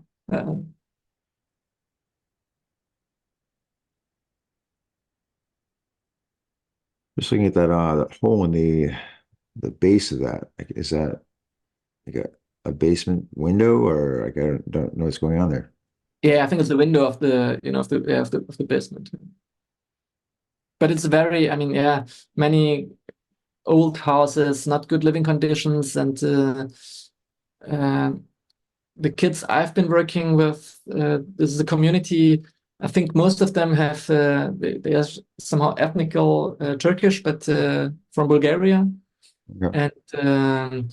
Just looking at that hole in the the base of that? Like, is that like a basement window, or like I don't know what's going on there? Yeah, I think it's the window of the, of the basement. But it's very, I mean, yeah, many old houses, not good living conditions, and uh, the kids I've been working with, this is a community. I think most of them have they are somehow ethnical Turkish, but from Bulgaria. Okay. And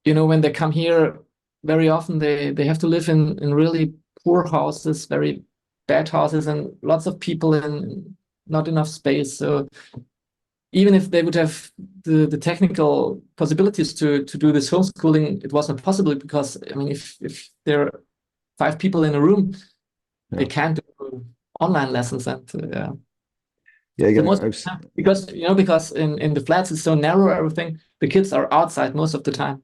when they come here, very often they have to live in really poor houses, very bad houses, and lots of people in not enough space. So even if they would have the technical possibilities to do this homeschooling, it wasn't possible because, I mean, if there are 5 people in a room, they Yeah. can't do online lessons. And Yeah. so most, I've, because in the flats it's so narrow, everything, the kids are outside most of the time.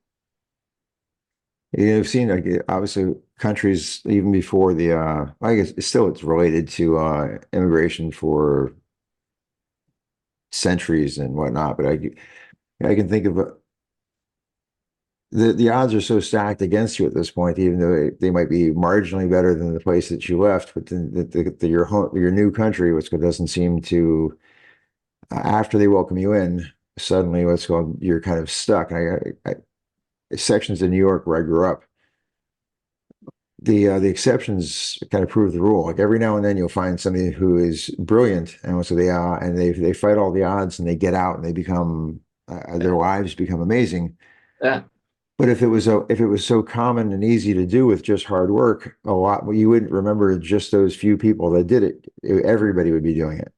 yeah, I've seen like obviously countries even before the I guess it's related to immigration for centuries and whatnot, but I can think of the odds are so stacked against you at this point, even though they might be marginally better than the place that you left, but then your home, your new country, which doesn't seem to after they welcome you in, suddenly what's called you're kind of stuck. Sections of New York where I grew up, the exceptions kind of prove the rule. Like every now and then you'll find somebody who is brilliant, and so they fight all the odds and they get out and they become their lives become amazing. Yeah. But if it was so common and easy to do with just hard work, well, you wouldn't remember just those few people that did it. Everybody would be doing it,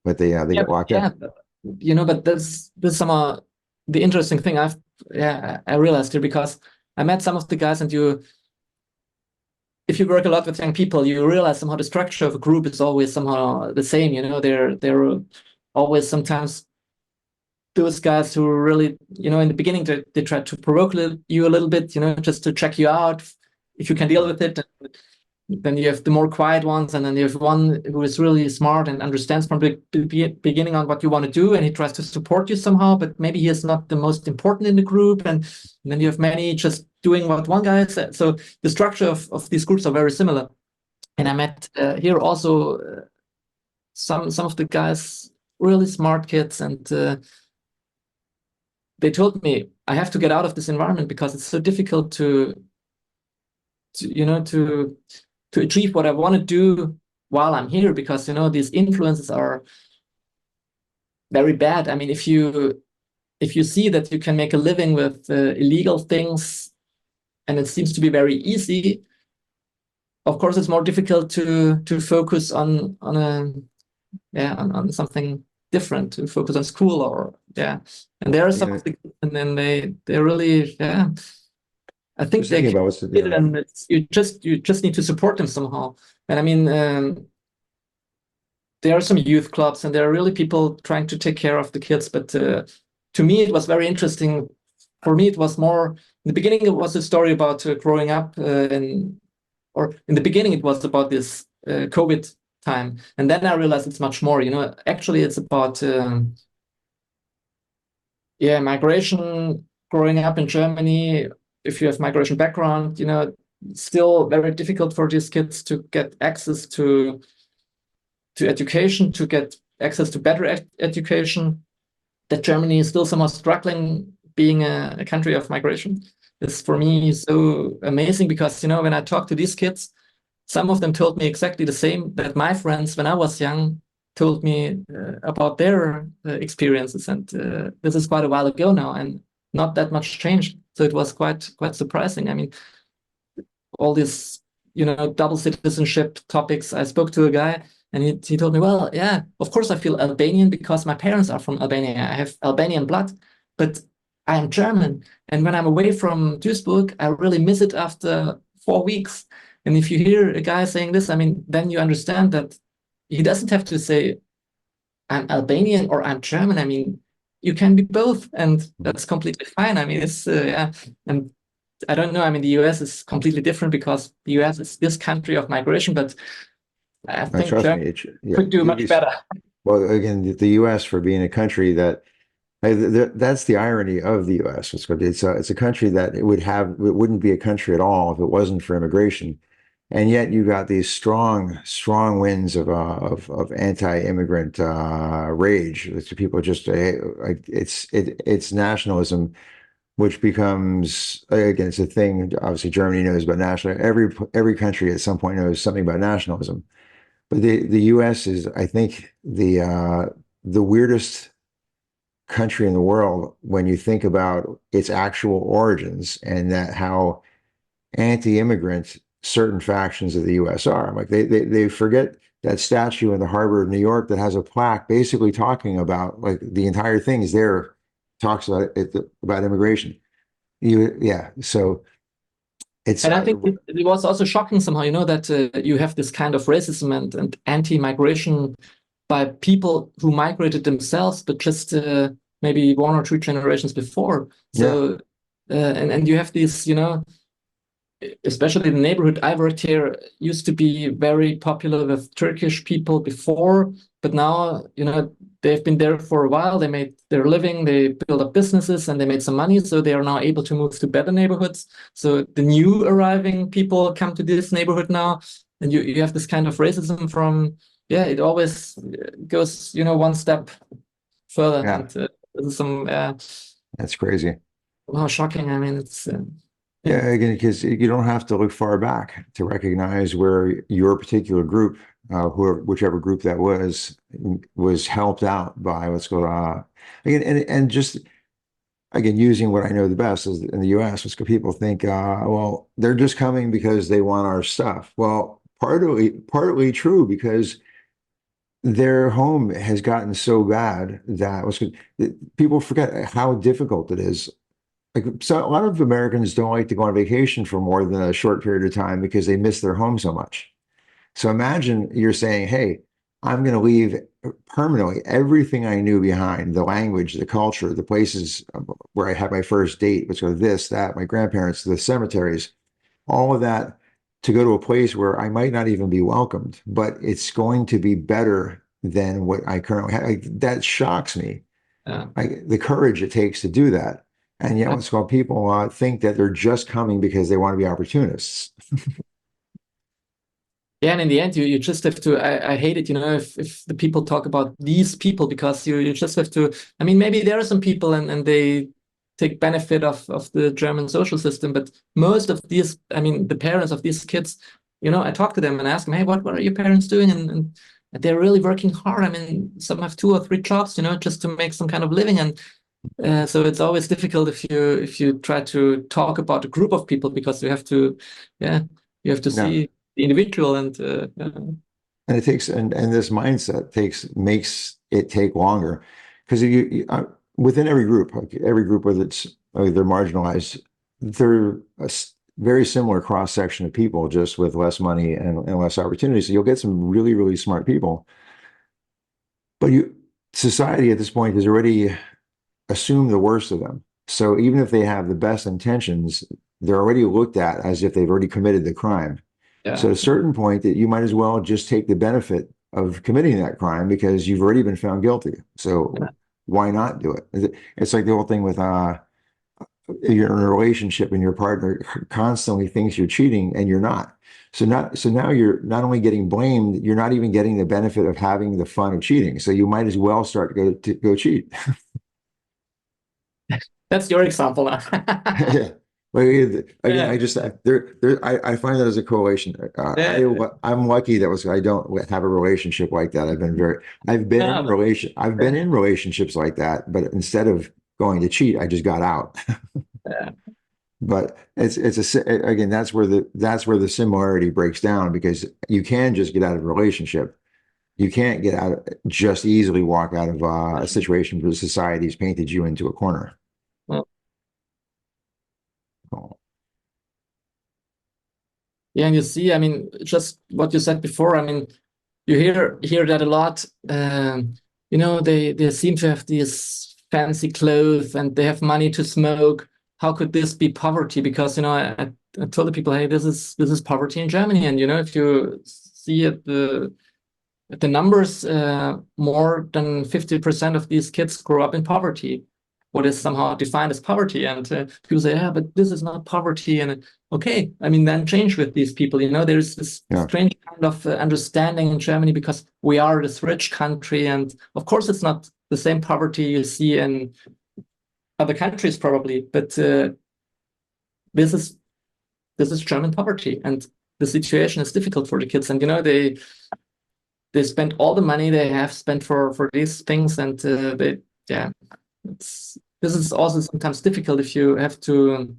but they Yeah, get locked yeah, in. but this some the interesting thing I realized here, because I met some of the guys, and if you work a lot with young people, you realize somehow the structure of a group is always somehow the same. They're always sometimes those guys who really, in the beginning they try to provoke you a little bit, just to check you out if you can deal with it. Then you have the more quiet ones, and then you have one who is really smart and understands from the beginning on what you want to do, and he tries to support you somehow, but maybe he is not the most important in the group. And then you have many just doing what one guy said. So the structure of these groups are very similar. And I met here also some of the guys, really smart kids, and they told me I have to get out of this environment because it's so difficult to achieve what I want to do while I'm here, because these influences are very bad. I mean, if you see that you can make a living with illegal things, and it seems to be very easy, of course it's more difficult to focus on something different, to focus on school, or and there are some of the, and then they really I think they Thinking can, about what's and you just need to support them somehow. And I mean, there are some youth clubs, and there are really people trying to take care of the kids. But to me, it was very interesting. For me, it was more in the beginning. It was a story about growing up, or in the beginning, it was about this COVID time, and then I realized it's much more. Actually, it's about migration. Growing up in Germany, if you have migration background, still very difficult for these kids to get access to education, to get access to better education. That Germany is still somewhat struggling, being a country of migration. Is for me so amazing, because when I talk to these kids, some of them told me exactly the same that my friends when I was young told me about their experiences, and this is quite a while ago now, and not that much changed. So it was quite surprising. I mean, all these double citizenship topics. I spoke to a guy, and he told me, well, yeah, of course I feel Albanian because my parents are from Albania. I have Albanian blood, but I am German. And when I'm away from Duisburg, I really miss it after 4 weeks. And if you hear a guy saying this, I mean, then you understand that he doesn't have to say, I'm Albanian or I'm German. I mean, you can be both, and that's completely fine. I mean, it's, and I don't know. I mean, the US is completely different because the US is this country of migration, but I think trust Germany me, could do you'd much be better. well again. The U.S. for being a country that That's the irony of the U.S. It's a country that it wouldn't be a country at all if it wasn't for immigration, and yet you got these strong winds of anti-immigrant rage. It's people just like it's nationalism, which becomes again it's a thing. Obviously, Germany knows about national. Every country at some point knows something about nationalism, but the U.S. is, I think, the weirdest country in the world when you think about its actual origins and that how anti-immigrant certain factions of the US are. Like they forget that statue in the harbor of New York that has a plaque basically talking about like the entire thing is there, talks about immigration. So it's And I think it was also shocking somehow, that you have this kind of racism and anti-migration by people who migrated themselves, but just maybe 1 or 2 generations before. So, and you have these, especially the neighborhood I worked here used to be very popular with Turkish people before, but now, they've been there for a while. They made their living, they built up businesses, and they made some money. So they are now able to move to better neighborhoods. So the new arriving people come to this neighborhood now, and you have this kind of racism from, it always goes, one step further. Yeah. And some, That's crazy. wow, shocking. I mean, it's, Yeah, again, because you don't have to look far back to recognize where your particular group, whichever group that was helped out by what's going on. Again, and just again, using what I know the best is in the US, was people think, well, they're just coming because they want our stuff. Well, partly true, because their home has gotten so bad that people forget how difficult it is. Like, so a lot of Americans don't like to go on vacation for more than a short period of time because they miss their home so much. So imagine you're saying, hey, I'm going to leave permanently everything I knew behind, the language, the culture, the places where I had my first date, which are this, that, my grandparents, the cemeteries, all of that, to go to a place where I might not even be welcomed, but it's going to be better than what I currently have. That shocks me. The courage it takes to do that. And yet, what's called people think that they're just coming because they want to be opportunists. Yeah, and in the end, you just have to. I hate it, if the people talk about these people, because you just have to. I mean, maybe there are some people and they take benefit of the German social system, but most of these, I mean, the parents of these kids, I talk to them and ask them, hey, what are your parents doing? And they're really working hard. I mean, some have 2 or 3 jobs, just to make some kind of living. And so it's always difficult if you try to talk about a group of people, because you have to see the individual and it takes and this mindset makes it take longer, because within every group, whether it's they're marginalized, they're a very similar cross section of people, just with less money and less opportunity. So you'll get some really, really smart people, but society at this point has already assumed the worst of them. So even if they have the best intentions, they're already looked at as if they've already committed the crime. So at a certain point, that you might as well just take the benefit of committing that crime because you've already been found guilty. So why not do it? It's like the whole thing with you're in a relationship and your partner constantly thinks you're cheating and you're not. So now you're not only getting blamed, you're not even getting the benefit of having the fun of cheating. So you might as well start to go cheat. That's your example now. Yeah. Again, I find that as a correlation. I'm lucky that I don't have a relationship like that. I've been in relationships like that, but instead of going to cheat, I just got out. But again, that's where the similarity breaks down, because you can just get out of a relationship. You can't just easily walk out of a situation where society's painted you into a corner. Yeah, and you see, I mean, just what you said before. I mean, you hear that a lot. They seem to have these fancy clothes and they have money to smoke. How could this be poverty? Because I told the people, hey, this is poverty in Germany, and if you see it, the numbers, more than 50% of these kids grow up in poverty, what is somehow defined as poverty. And people say, yeah, but this is not poverty. And okay, I mean, then change with these people. There's this strange kind of understanding in Germany because we are this rich country. And of course, it's not the same poverty you see in other countries probably, but this is German poverty. And the situation is difficult for the kids. And, they spend all the money they have spent for these things. And this is also sometimes difficult if you have to,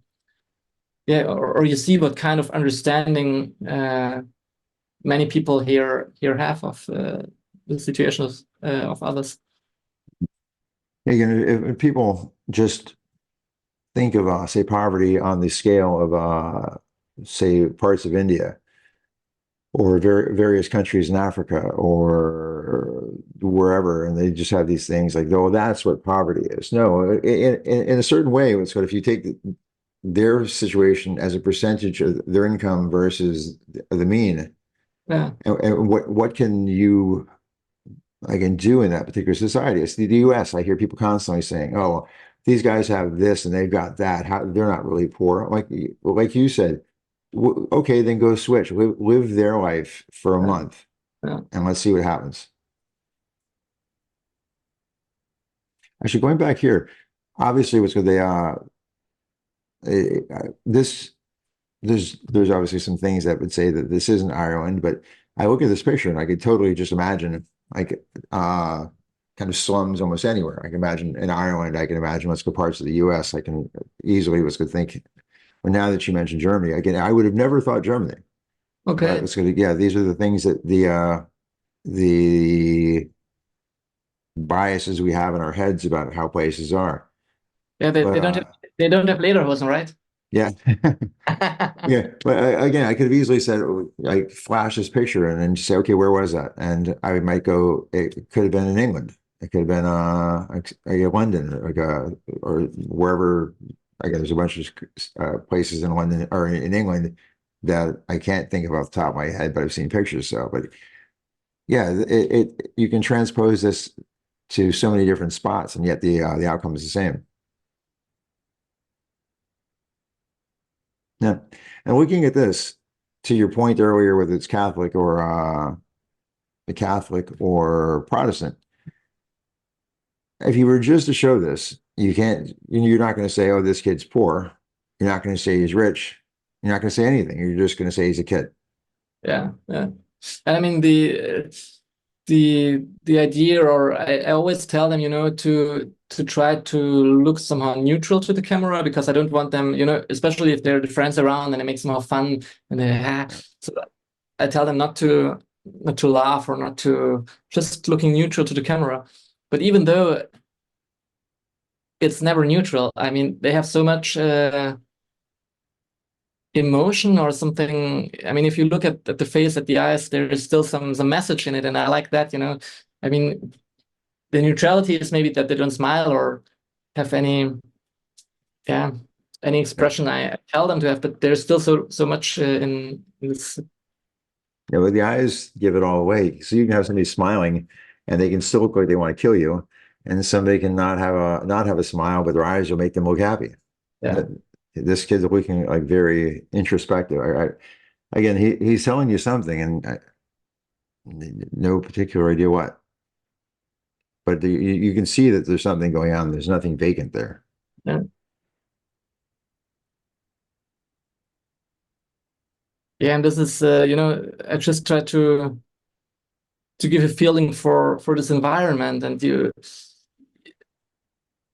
or you see what kind of understanding many people here have of the situations of others. Again, if people just think of, say, poverty on the scale of, say, parts of India, or various countries in Africa or wherever, and they just have these things like, oh, that's what poverty is. No, in a certain way, it's what if you take their situation as a percentage of their income versus the mean, and what can you do in that particular society? It's the US. I hear people constantly saying, oh, these guys have this and they've got that. They're not really poor. Like you said, okay, then go switch, live their life for a month, and let's see what happens. Actually, going back here, obviously, what's good, there's obviously some things that would say that this isn't Ireland, but I look at this picture and I could totally just imagine kind of slums almost anywhere. I can imagine in Ireland, I can imagine let's go parts of the US. I can easily think. Well, now that you mentioned Germany, again, I would have never thought Germany. Okay. These are the things that the biases we have in our heads about how places are. Yeah, they don't have lederhosen, right? Yeah. Yeah. But again, I could have easily said, like, flash this picture and then just say, okay, where was that? And I might go, it could have been in England. It could have been London, or wherever. Again, there's a bunch of places in London or in England that I can't think of off the top of my head, but I've seen pictures. So, but yeah, you can transpose this to so many different spots, and yet the outcome is the same. Yeah, and looking at this, to your point earlier, whether it's Catholic or Protestant, if you were just to show this, you're not going to say, oh, this kid's poor. You're not going to say he's rich. You're not going to say anything. You're just going to say he's a kid. Yeah. And I mean, the idea, or I always tell them, to try to look somehow neutral to the camera, because I don't want them, especially if they're the friends around and it makes more fun, and so I tell them not to laugh, or not to, just looking neutral to the camera. But even though it's never neutral, I mean, they have so much emotion or something. I mean, if you look at the face, at the eyes, there is still some message in it, and I like that. I mean, the neutrality is maybe that they don't smile or have any expression I tell them to have, but there's still so much in this. Yeah, well, the eyes give it all away. So you can have somebody smiling, and they can still look like they want to kill you, and somebody can not have a smile, but their eyes will make them look happy. Yeah. This kid's looking like very introspective. Again, he's telling you something, and no particular idea what. But you can see that there's something going on. There's nothing vacant there. Yeah. Yeah, and this is, I just try to give a feeling for this environment. And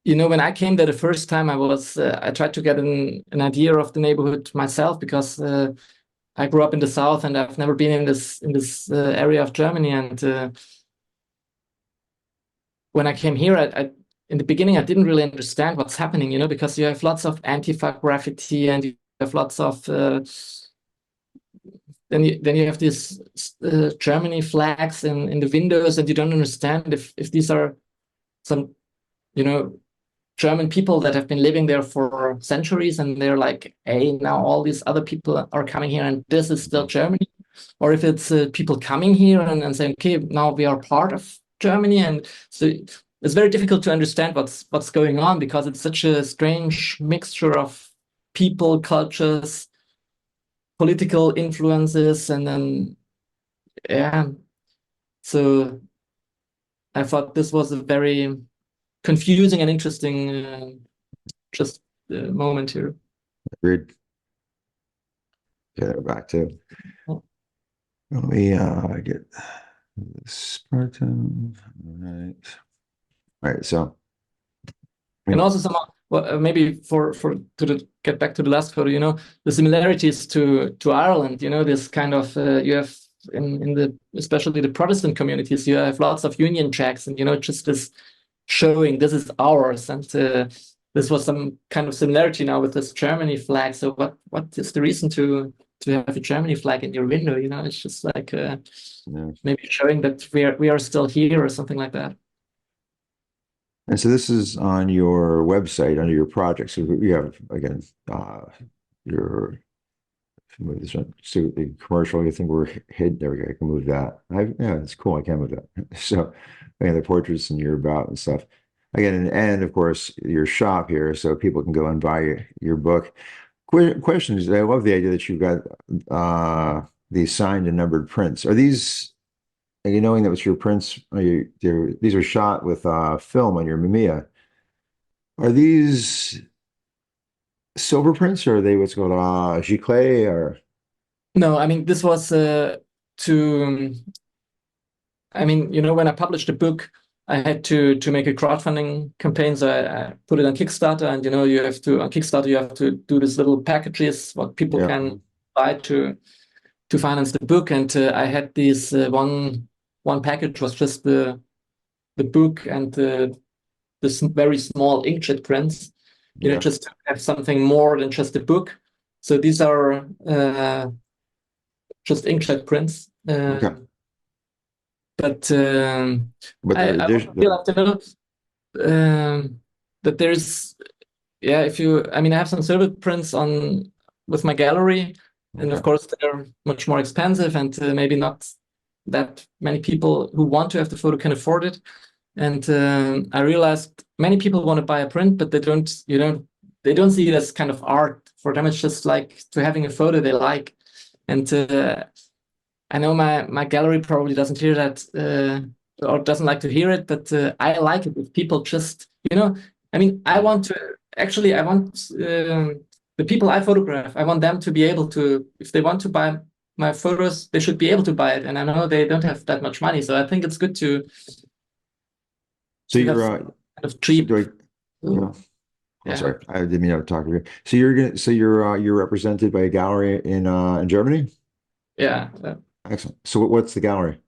when I came there the first time, I tried to get an idea of the neighborhood myself, because I grew up in the South and I've never been in this area of Germany. And when I came here, in the beginning, I didn't really understand what's happening, because you have lots of Antifa graffiti, and you have lots of then you have these Germany flags in the windows, and you don't understand if these are some German people that have been living there for centuries, and they're like, hey, now all these other people are coming here, and this is still Germany. or if it's people coming here and saying, okay, now we are part of Germany. And so it's very difficult to understand what's going on, because it's such a strange mixture of people, cultures, political influences, and then, yeah. So I thought this was a very confusing and interesting moment here. Agreed. Okay, back to. Let me get Spartan. All right. So. And also maybe get back to the last photo, the similarities to Ireland, this kind of you have in especially the Protestant communities, you have lots of Union Jacks, and just this showing this is ours, and this was some kind of similarity now with this Germany flag. So what is the reason to have a Germany flag in your window? It's just like maybe showing that we are still here or something like that. And so this is on your website under your project. So you have, again, your, move this one, so the commercial, you think we're hid. There we go. I can move that. Yeah, it's cool. I can move that. So again, the portraits and your about and stuff. Again, and of course, your shop here, so people can go and buy your book. Questions. I love the idea that you've got these signed and numbered prints. Are these? Knowing that was your prints, these are shot with film on your Mamiya. Are these silver prints, or are they what's called giclée? Or no? I mean, this was when I published the book, I had to make a crowdfunding campaign. So I put it on Kickstarter, and you have to on Kickstarter you have to do these little packages what people can buy to finance the book. And I had this one package was just the book and this very small inkjet prints, just to have something more than just the book. So these are just inkjet prints. okay. But I feel have to know that there's, I have some silver prints with my gallery, and of course they're much more expensive, and maybe not that many people who want to have the photo can afford it. And I realized many people want to buy a print, but they don't see it as kind of art. For them, it's just like to having a photo they like. And I know my gallery probably doesn't hear that or doesn't like to hear it, but I like it if people just, I want the people I photograph, I want them to be able to, if they want to buy my photos, they should be able to buy it. And I know they don't have that much money, so I think it's good to. So you're kind of cheap. Sorry, I didn't mean to talk to you. So you're represented by a gallery in Germany? Yeah. Excellent. So what's the gallery?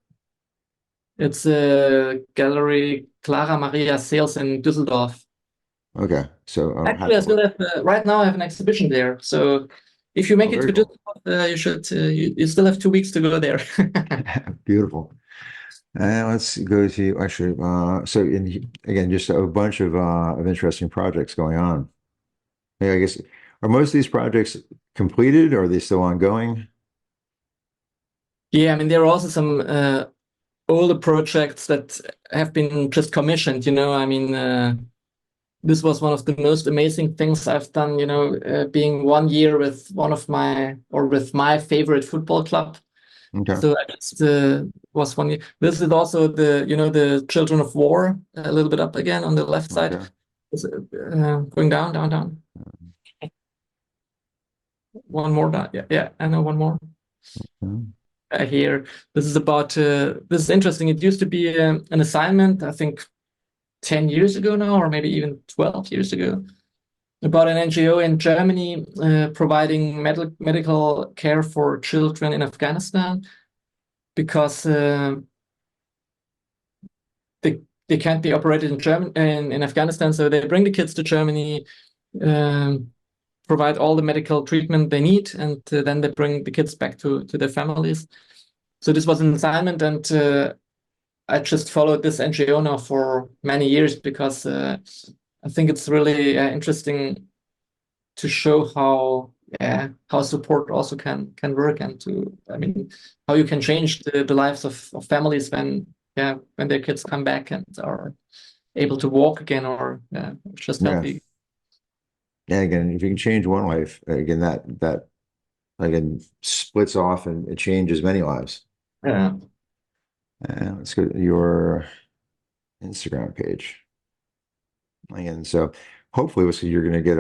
It's a gallery Clara Maria Sales in Düsseldorf. Okay. So actually, I still have right now I have an exhibition there. So if you make it to Düsseldorf, you should. You still have 2 weeks to go there. Beautiful. Let's go to actually. So again, just a bunch of interesting projects going on. Yeah, I guess are most of these projects completed, or are they still ongoing? Yeah, I mean there are also some older projects that have been just commissioned. This was one of the most amazing things I've done. Being 1 year with with my favorite football club. Okay. So I just was 1 year. This is also the Children of War, a little bit up again on the left side. Okay. Going down. One more down. Yeah, I know one more. Here, this is about. This is interesting. It used to be an assignment, I think, 10 years ago now, or maybe even 12 years ago, about an NGO in Germany providing medical care for children in Afghanistan, because they can't be operated in Afghanistan, so they bring the kids to Germany, provide all the medical treatment they need, and then they bring the kids back to their families. So this was an assignment, and I just followed this NGO now for many years because I think it's really interesting to show how yeah, how support also can work, and I mean, how you can change the lives of families when, yeah, when their kids come back and are able to walk again, or yeah, just Yeah. healthy. And again, if you can change one life, again, that again splits off and it changes many lives. Yeah. And let's go to your Instagram page. Again, so hopefully you're going to get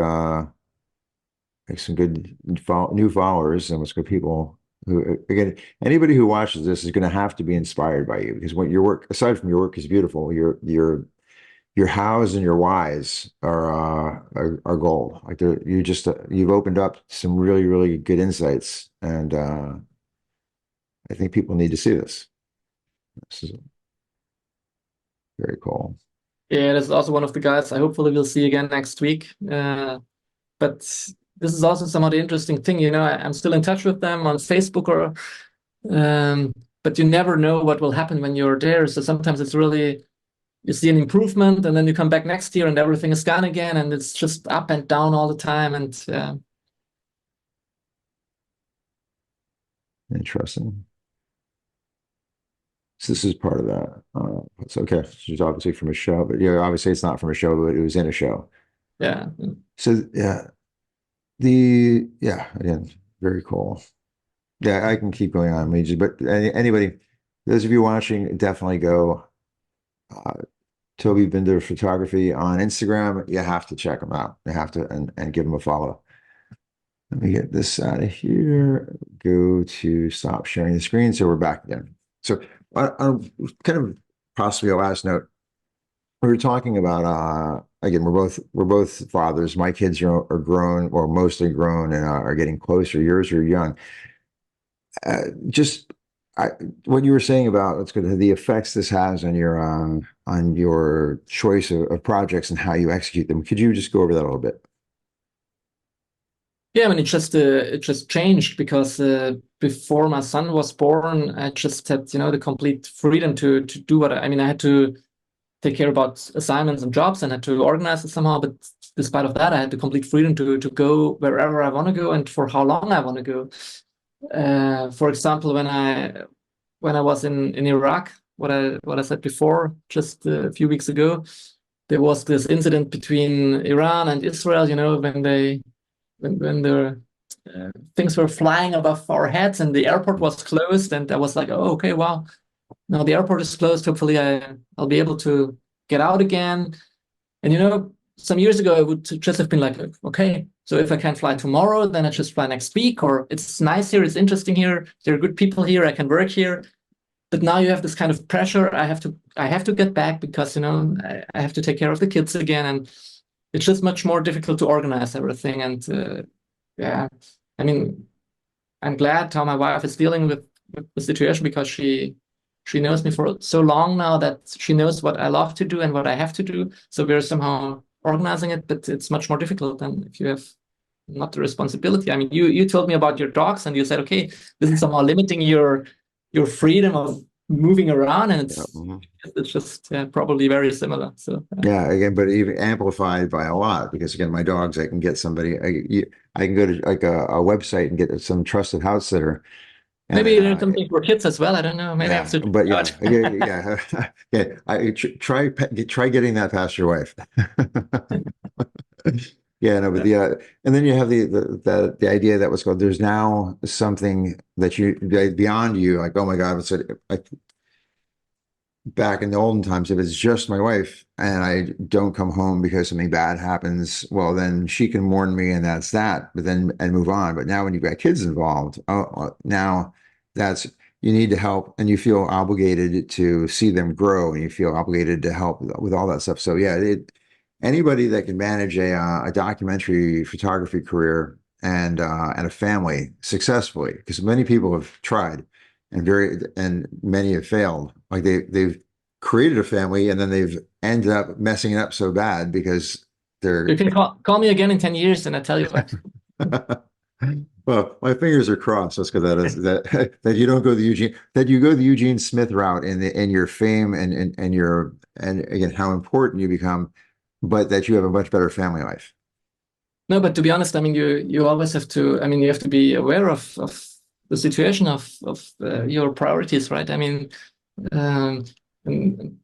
like some good new followers and what's good people who, again, anybody who watches this is going to have to be inspired by you, because what your work, aside from your work, is beautiful. Your hows and your whys are gold. Like you just you've opened up some really, really good insights, and I think people need to see this. This is very cool. Yeah, this is also one of the guys I hopefully will see again next week. But this is also some of the interesting thing, you know, I'm still in touch with them on Facebook, or but you never know what will happen when you're there. So sometimes it's really, you see an improvement and then you come back next year and everything is gone again, and it's just up and down all the time. And Interesting. So this is part of that. It's okay. It's obviously from a show, but yeah, obviously it's not from a show, but it was in a show. yeah. So yeah, again, very cool. Yeah, I can keep going on. But anybody, those of you watching, definitely go Toby Binder Photography on Instagram. You have to check them out. You have to and give them a follow. Let me get this out of here. Go to stop sharing the screen. So we're back again. So kind of possibly a last note. We were talking about again, we're both fathers. My kids are grown, or mostly grown, and are getting closer. Yours are young. Just what you were saying about, let's go to the effects this has on your choice of projects and how you execute them. Could you just go over that a little bit? Yeah, I mean, it just changed because before my son was born, I just had, you know, the complete freedom to do what I mean. I had to take care about assignments and jobs and had to organize it somehow. But despite of that, I had the complete freedom to go wherever I want to go and for how long I want to go. For example, when I was in Iraq, what I said before, just a few weeks ago, there was this incident between Iran and Israel. You know, when the things were flying above our heads and the airport was closed, and I was like, oh, okay, well, now the airport is closed. Hopefully, I'll be able to get out again. And you know, some years ago, I would just have been like, okay, so if I can't fly tomorrow, then I just fly next week. Or it's nice here, it's interesting here, there are good people here, I can work here. But now you have this kind of pressure. I have to get back because, you know, I have to take care of the kids again, and it's just much more difficult to organize everything. And yeah, I mean, I'm glad how my wife is dealing with the situation, because she knows me for so long now that she knows what I love to do and what I have to do. So we're somehow organizing it, but it's much more difficult than if you have not the responsibility. I mean, you told me about your dogs and you said, okay, this is somehow limiting your freedom of moving around, and it's just probably very similar. So yeah, again, but even amplified by a lot, because again, my dogs, I can get somebody, I can go to like a website and get some trusted house sitter. Maybe there's something for kids as well. I don't know. Maybe I have to. But yeah. Try getting that past your wife. Yeah, no, but and then you have the idea that was called, there's now something that you beyond you, like, oh my God, it's like back in the olden times, if it's just my wife and I don't come home because something bad happens, well, then she can warn me and that's that, but then and move on. But now when you've got kids involved, now that's, you need to help, and you feel obligated to see them grow, and you feel obligated to help with all that stuff. So yeah, anybody that can manage a documentary photography career and a family successfully, because many people have tried and many have failed. Like they've created a family and then they've ended up messing it up so bad because they're. You can call me again in 10 years and I tell you what. Well, my fingers are crossed. Let's go that you don't go the Eugene Smith route in your fame and again how important you become, but that you have a much better family life. No, but to be honest, I mean, you always have to. I mean, you have to be aware of the situation of your priorities, right? I mean, um, and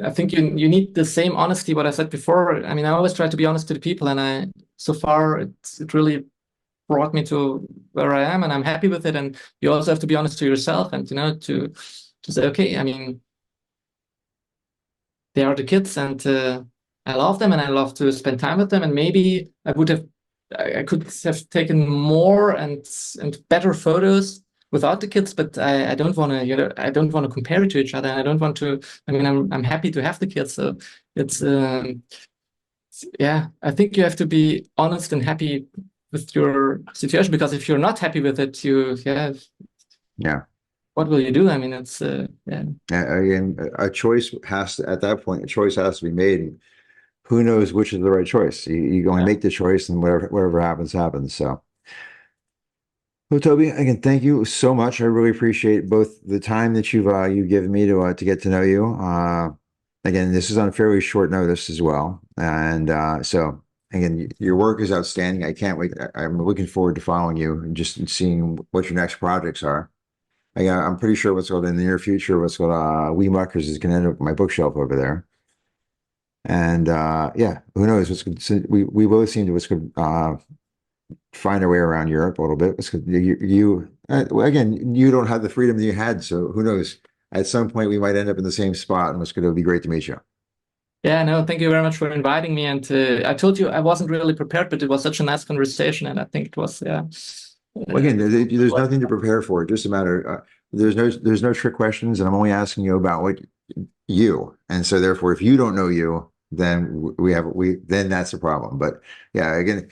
I think you need the same honesty. What I said before. I mean, I always try to be honest to the people, and so far it really brought me to where I am, and I'm happy with it. And you also have to be honest to yourself, and to say, okay, I mean, they are the kids, and I love them, and I love to spend time with them. And maybe I could have taken more and better photos without the kids, but I don't want to, I don't want to compare it to each other. And I don't want to. I mean, I'm happy to have the kids, so it's yeah. I think you have to be honest and happy with your situation, because if you're not happy with it, Yeah. what will you do? I mean, it's yeah. Again, a choice has to, at that point, a choice has to be made. Who knows which is the right choice? You only make the choice, and whatever happens, happens. So, well, Toby, again, thank you so much. I really appreciate both the time that you've given me to get to know you. Again, this is on fairly short notice as well, and so again, your work is outstanding. I can't wait. I'm looking forward to following you and just seeing what your next projects are. I'm pretty sure what's going in the near future, what's going Wee Muckers is going to end up on my bookshelf over there. And yeah, who knows? We both seem to find our way around Europe a little bit. Again, you don't have the freedom that you had, so who knows? At some point, we might end up in the same spot, and it's going to be great to meet you. Yeah, no, thank you very much for inviting me. And I told you I wasn't really prepared, but it was such a nice conversation, and I think it was, yeah. Well, again, there's nothing to prepare for. It's just a matter. There's no trick questions, and I'm only asking you about what you. And so, therefore, if you don't know you, then then that's a problem. But yeah, again,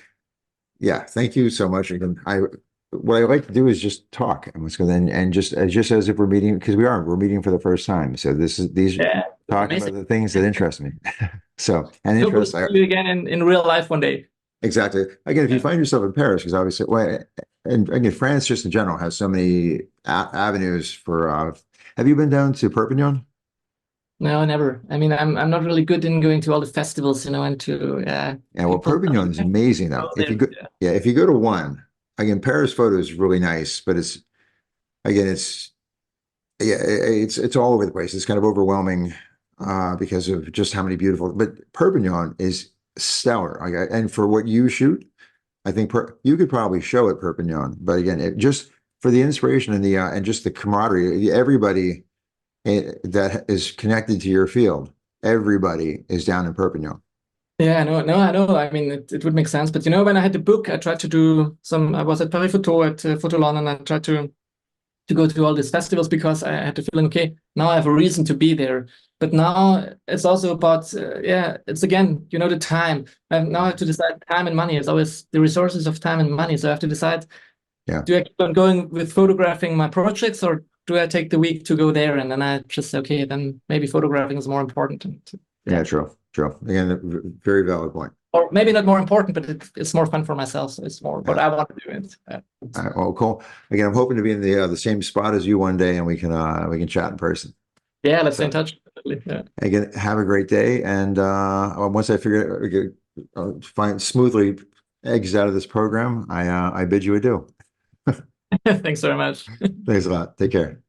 yeah, thank you so much. Again, what I like to do is just talk, and let's go then, and just as if we're meeting, because we're meeting for the first time. So these Yeah, talking amazing. about the things that interest me. So and Hope we'll interest. see you again in real life one day. Exactly. Again, if you find yourself in Paris, because obviously, well, and again, France just in general has so many avenues for. Have you been down to Perpignan? No, never. I mean, I'm not really good in going to all the festivals, and to Yeah, well, people Perpignan is amazing though. go If you there. go, Yeah. yeah, if you go to one, again, Paris photo is really nice, but it's yeah, it's all over the place. It's kind of overwhelming because of just how many beautiful. But Perpignan is stellar. And for what you shoot, I think you could probably show at Perpignan. But again, just for the inspiration and the and just the camaraderie, everybody that is connected to your field, everybody is down in Perpignan. Yeah, no, no, I know. I mean, it would make sense. But when I had the book, I tried to do some. I was at Paris Photo at Photoland, and I tried to go to all these festivals because I had the feeling, okay, now I have a reason to be there. But now it's also about, yeah, it's again, the time. And now I have to decide time and money. It's always the resources of time and money. So I have to decide, Yeah, do I keep on going with photographing my projects, or do I take the week to go there? And then I just say, okay, then maybe photographing is more important. And, yeah, true. Again, very valid point. or maybe not more important, but it's more fun for myself. So it's more what Yeah. I want to do. It. All right, well, cool. Again, I'm hoping to be in the same spot as you one day, and we can chat in person. Yeah, let's stay So, in touch. Yeah. again, have a great day, and once I find smoothly exit out of this program, I bid you adieu. Thanks very much. Thanks a lot. Take care.